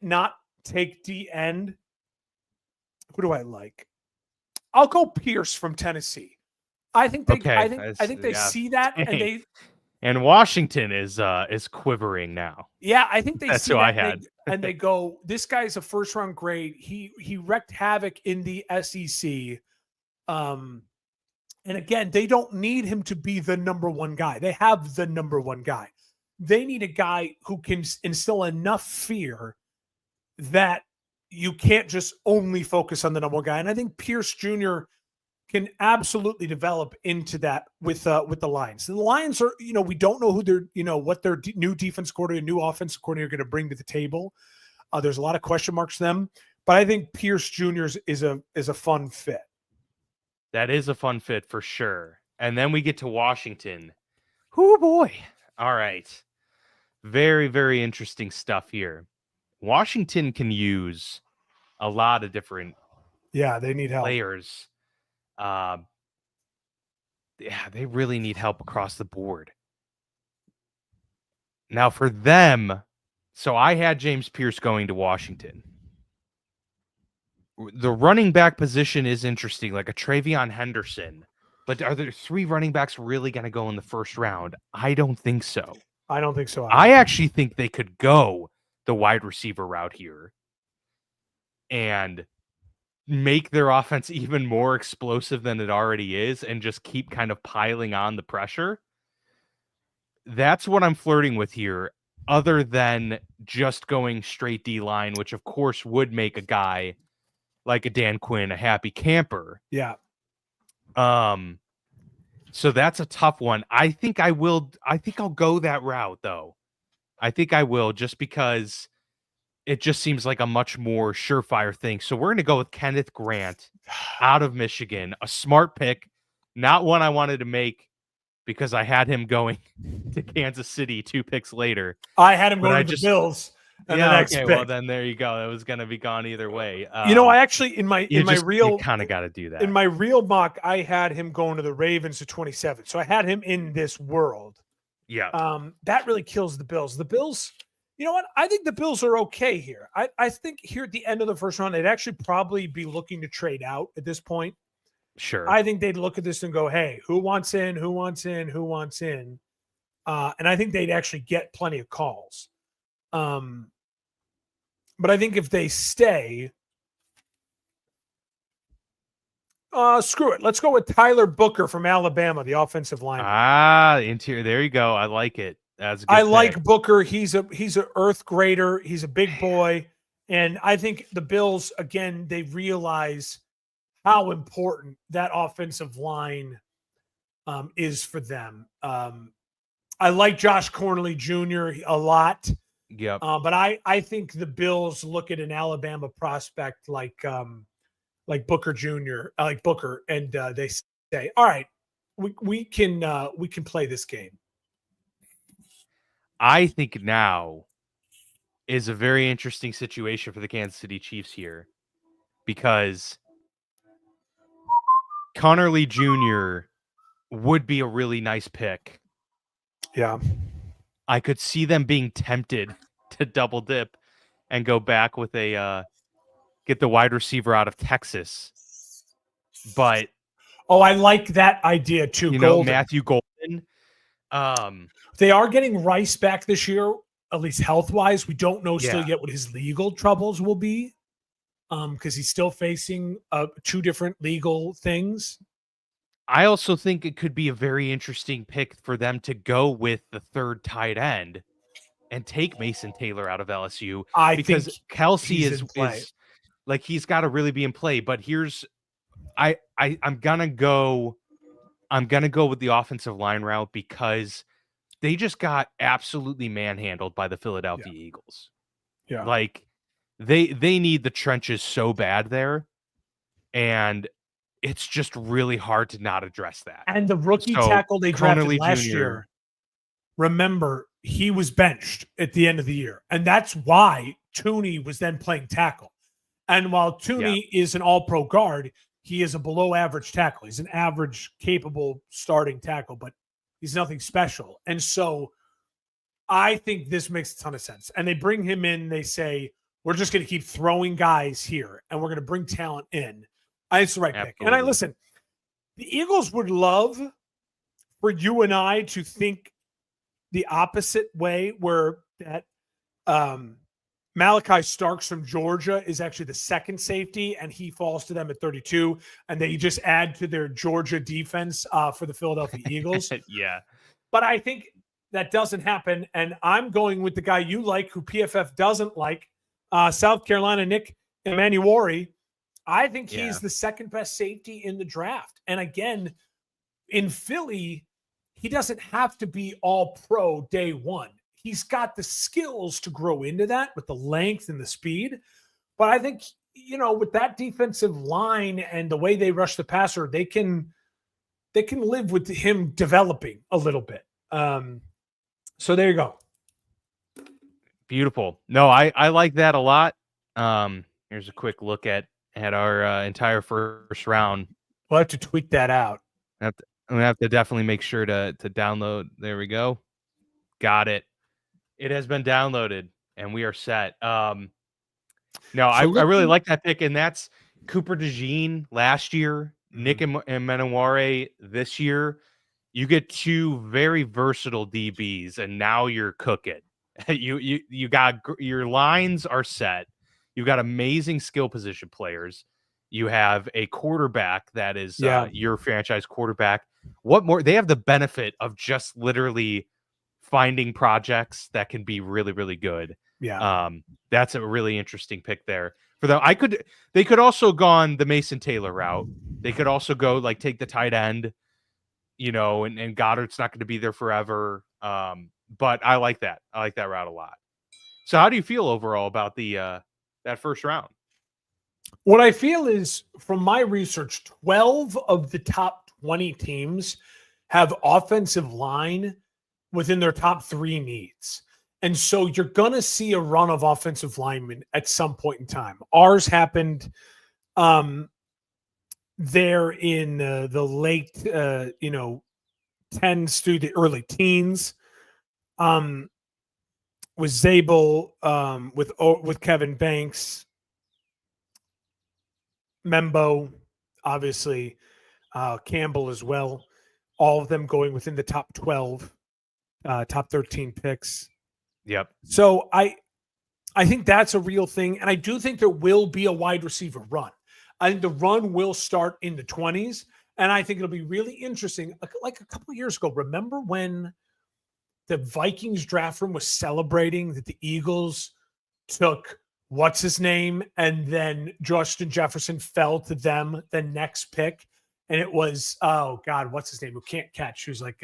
[SPEAKER 2] not take D end. Who do I like? I'll go Pierce from Tennessee. I think they see that
[SPEAKER 1] and Washington is quivering now.
[SPEAKER 2] Yeah, I think
[SPEAKER 1] that's who I had.
[SPEAKER 2] And they go, this guy's a first round grade. He wreaked havoc in the SEC. And again, they don't need him to be the number one guy. They have the number one guy. They need a guy who can instill enough fear that you can't just only focus on the number one guy. And I think Pierce Jr. can absolutely develop into that with the Lions. The Lions are, we don't know who their, what their new defense coordinator, new offensive coordinator are going to bring to the table. There's a lot of question marks to them, but I think Pierce Jr. is a fun fit.
[SPEAKER 1] That is a fun fit for sure. And then we get to Washington. Oh boy. All right. Very, very interesting stuff here. Washington can use a lot of different
[SPEAKER 2] they need help.
[SPEAKER 1] Players. They really need help across the board. Now for them, so I had James Pierce going to Washington. The running back position is interesting, like a Travion Henderson. But are there three running backs really going to go in the first round? I don't think so.
[SPEAKER 2] I don't think so.
[SPEAKER 1] I actually think they could go the wide receiver route here and make their offense even more explosive than it already is and just keep kind of piling on the pressure. That's what I'm flirting with here, other than just going straight D-line, which of course would make a guy like a Dan Quinn a happy camper.
[SPEAKER 2] Yeah.
[SPEAKER 1] So that's a tough one. I think I'll go that route though. I think I will, just because it just seems like a much more surefire thing. So we're going to go with Kenneth Grant out of Michigan, a smart pick, not one I wanted to make because I had him going to Kansas City 2 picks later.
[SPEAKER 2] I had him going to the Bills. And the next
[SPEAKER 1] okay.
[SPEAKER 2] pick.
[SPEAKER 1] Well, then there you go. It was going to be gone either way.
[SPEAKER 2] I actually
[SPEAKER 1] you kind of got to do that.
[SPEAKER 2] In my real mock, I had him going to the Ravens at 27. So I had him in this world.
[SPEAKER 1] Yeah.
[SPEAKER 2] That really kills the Bills. The Bills, you know what? I think the Bills are okay here. I think here at the end of the first round, they'd actually probably be looking to trade out at this point.
[SPEAKER 1] Sure.
[SPEAKER 2] I think they'd look at this and go, hey, who wants in? Who wants in? Who wants in? And I think they'd actually get plenty of calls. But I think if they stay, screw it. Let's go with Tyler Booker from Alabama, the offensive lineman.
[SPEAKER 1] Interior. There you go. I like it. That's a good
[SPEAKER 2] I
[SPEAKER 1] pick.
[SPEAKER 2] like Booker. He's a earth grader. He's a big boy. And I think the Bills, again, they realize how important that offensive line is for them. I like Josh Cornely Jr. a lot.
[SPEAKER 1] Yep.
[SPEAKER 2] But I think the Bills look at an Alabama prospect like Booker Jr., like Booker, and they say, all right, we can play this game.
[SPEAKER 1] I think now is a very interesting situation for the Kansas City Chiefs here, because Connerly Jr. would be a really nice pick.
[SPEAKER 2] Yeah.
[SPEAKER 1] I could see them being tempted to double dip and go back with get the wide receiver out of Texas. But
[SPEAKER 2] I like that idea too.
[SPEAKER 1] Matthew Golden.
[SPEAKER 2] They are getting Rice back this year, at least health-wise. We don't know still yet what his legal troubles will be, because he's still facing 2 different legal things.
[SPEAKER 1] I also think it could be a very interesting pick for them to go with the third tight end and take Mason Taylor out of LSU, because Kelsey is like, he's got to really be in play. But here's, I'm gonna go with the offensive line route, because they just got absolutely manhandled by the Philadelphia Eagles.
[SPEAKER 2] Yeah,
[SPEAKER 1] like they need the trenches so bad there, and it's just really hard to not address that.
[SPEAKER 2] And the rookie tackle they drafted last year, remember, he was benched at the end of the year. And that's why Tooney was then playing tackle. And while Tooney is an all-pro guard, he is a below-average tackle. He's an average, capable starting tackle, but he's nothing special. And so I think this makes a ton of sense. And they bring him in. They say, we're just going to keep throwing guys here, and we're going to bring talent in. I think it's the right pick. And listen, the Eagles would love for you and I to think the opposite way, where that Malachi Starks from Georgia is actually the second safety, and he falls to them at 32, and they just add to their Georgia defense for the Philadelphia Eagles.
[SPEAKER 1] Yeah.
[SPEAKER 2] But I think that doesn't happen, and I'm going with the guy you like, who PFF doesn't like, South Carolina, Nick Emmanwori. I think he's the second best safety in the draft. And again, in Philly, he doesn't have to be all pro day one. He's got the skills to grow into that with the length and the speed. But I think, with that defensive line and the way they rush the passer, they can live with him developing a little bit. So there you go.
[SPEAKER 1] Beautiful. No, I like that a lot. Here's a quick look at our entire first round.
[SPEAKER 2] We'll have to tweak that out.
[SPEAKER 1] I'm gonna have to definitely make sure to download. There we go. Got it. It has been downloaded, and we are set. I really like that pick, and that's Cooper DeJean last year, Nick Emmanwori this year. You get 2 very versatile DBs, and now you're cooking. You got, your lines are set. You've got amazing skill position players. You have a quarterback that is your franchise quarterback. What more? They have the benefit of just literally finding projects that can be really, really good.
[SPEAKER 2] Yeah.
[SPEAKER 1] That's a really interesting pick there for them. They could also gone the Mason Taylor route. They could also go take the tight end, and Goddard's not going to be there forever. But I like that. I like that route a lot. So how do you feel overall about that first round?
[SPEAKER 2] What I feel is, from my research, 12 of the top 20 teams have offensive line within their top 3 needs. And so you're going to see a run of offensive linemen at some point in time. Ours happened there in the late, 10s through the early teens. With Zabel, with Kevin Banks, Membo, obviously, Campbell as well. All of them going within the top 12, top 13 picks.
[SPEAKER 1] Yep.
[SPEAKER 2] So I think that's a real thing. And I do think there will be a wide receiver run. I think the run will start in the 20s. And I think it'll be really interesting. Like a couple of years ago, remember when the Vikings draft room was celebrating that the Eagles took what's his name, and then Justin Jefferson fell to them the next pick, and it was what's his name, who can't catch, who's like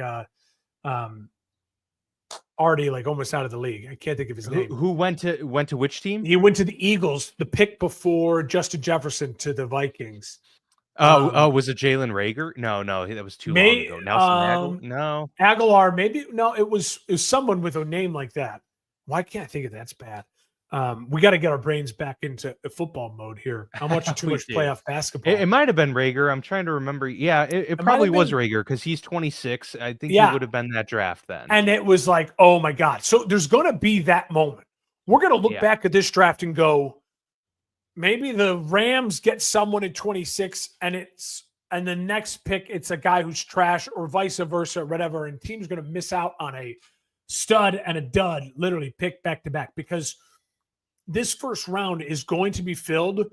[SPEAKER 2] already like almost out of the league. I can't think of his name.
[SPEAKER 1] Who went to which team?
[SPEAKER 2] He went to the Eagles, the pick before Justin Jefferson to the Vikings.
[SPEAKER 1] Was it Jalen Reagor? No, that was too long ago. Nelson Aguilar? No.
[SPEAKER 2] Aguilar, maybe. No, it was someone with a name like that. Why can't I think of that? That's bad. We got to get our brains back into football mode here. I'm watching too much playoff basketball.
[SPEAKER 1] It might have been Reagor. I'm trying to remember. Yeah, it probably was Reagor because he's 26. I think he would have been that draft then.
[SPEAKER 2] And it was like, oh my God. So there's going to be that moment. We're going to look back at this draft and go, maybe the Rams get someone at 26 and the next pick, it's a guy who's trash, or vice versa, or whatever. And teams are going to miss out on a stud and a dud, literally pick back to back, because this first round is going to be filled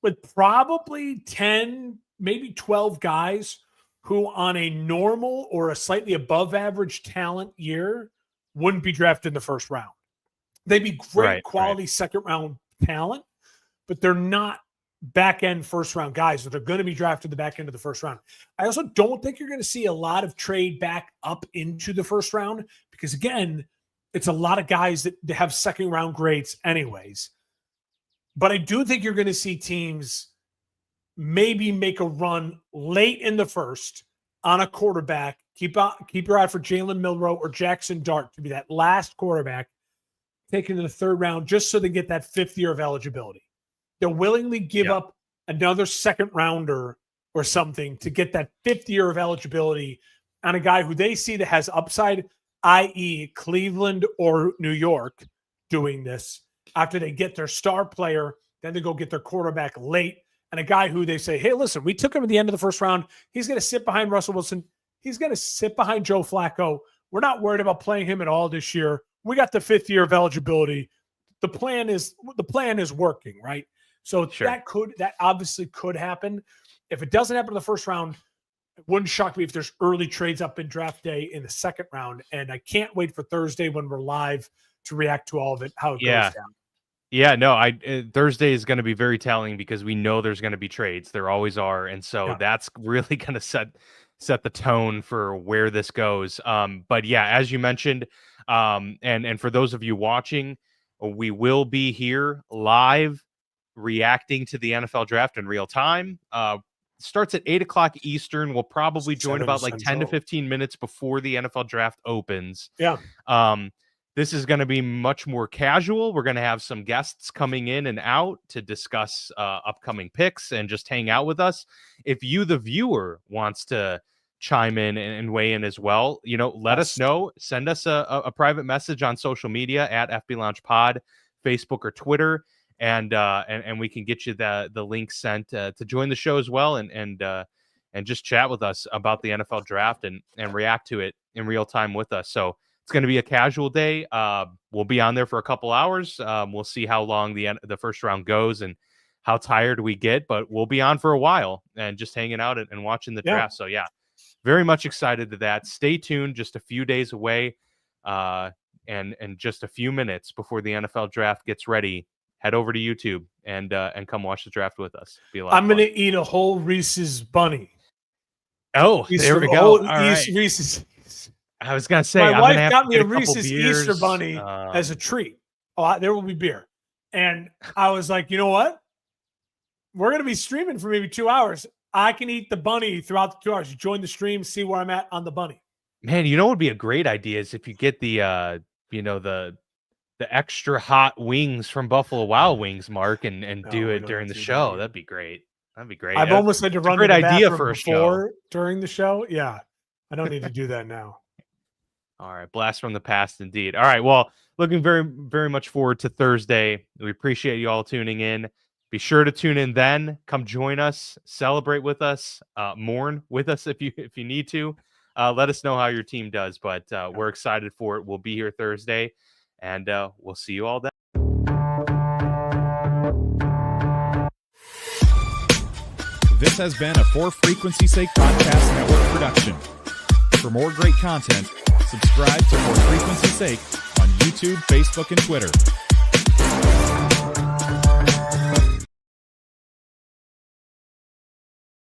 [SPEAKER 2] with probably 10, maybe 12 guys who on a normal or a slightly above average talent year wouldn't be drafted in the first round. They'd be great quality second round talent, but they're not back end first round guys that are going to be drafted the back end of the first round. I also don't think you're going to see a lot of trade back up into the first round because, again, it's a lot of guys that have second round grades anyways. But I do think you're going to see teams maybe make a run late in the first on a quarterback. Keep your eye for Jalen Milroe or Jackson Dart to be that last quarterback taken in the third round, just so they get that fifth year of eligibility. They'll willingly give up another second rounder or something to get that fifth year of eligibility on a guy who they see that has upside, i.e. Cleveland or New York doing this after they get their star player, then they go get their quarterback late, and a guy who they say, hey, listen, we took him at the end of the first round. He's going to sit behind Russell Wilson. He's going to sit behind Joe Flacco. We're not worried about playing him at all this year. We got the fifth year of eligibility. The plan is working, right? So that obviously could happen. If it doesn't happen in the first round, it wouldn't shock me if there's early trades up in draft day in the second round. And I can't wait for Thursday when we're live to react to all of it, how it goes down.
[SPEAKER 1] Yeah, no, Thursday is going to be very telling because we know there's going to be trades. There always are. And so that's really going to set the tone for where this goes. But yeah, as you mentioned, and for those of you watching, we will be here live reacting to the NFL draft in real time. Starts at 8:00 Eastern. We'll probably join about like 10 to 15 minutes before the NFL draft opens.
[SPEAKER 2] Yeah.
[SPEAKER 1] This is going to be much more casual. We're going to have some guests coming in and out to discuss upcoming picks and just hang out with us. If you, the viewer, wants to chime in and weigh in as well, let us know. Send us a private message on social media at FB Lounge Pod, Facebook or Twitter. And we can get you the link sent to join the show as well, and just chat with us about the NFL draft and react to it in real time with us. So it's going to be a casual day. We'll be on there for a couple hours. We'll see how long the first round goes and how tired we get, but we'll be on for a while and just hanging out and watching the draft. So yeah, very much excited to that. Stay tuned. Just a few days away, and just a few minutes before the NFL draft gets ready. Head over to YouTube and come watch the draft with us.
[SPEAKER 2] I'm going to eat a whole Reese's bunny.
[SPEAKER 1] Oh, there we go.
[SPEAKER 2] Reese's.
[SPEAKER 1] I was going to say,
[SPEAKER 2] my wife got me a Reese's Easter bunny as a treat. Oh, there will be beer. And I was like, you know what? We're going to be streaming for maybe 2 hours. I can eat the bunny throughout the 2 hours. You join the stream, see where I'm at on the bunny.
[SPEAKER 1] Man, what would be a great idea is if you get the the extra hot wings from Buffalo Wild Wings, Mark, and do it during the show. That'd be great. That'd be great.
[SPEAKER 2] I've almost had to run
[SPEAKER 1] to the
[SPEAKER 2] idea
[SPEAKER 1] for a show
[SPEAKER 2] during the show. Yeah, I don't need to do that now.
[SPEAKER 1] All right, blast from the past, indeed. All right, well, looking very, very much forward to Thursday. We appreciate you all tuning in. Be sure to tune in then. Come join us, celebrate with us, mourn with us if you need to. Let us know how your team does, but we're excited for it. We'll be here Thursday, and we'll see you all then.
[SPEAKER 3] This has been a For Frequency's Sake Podcast Network production. For more great content, subscribe to For Frequency's Sake on YouTube, Facebook, and Twitter.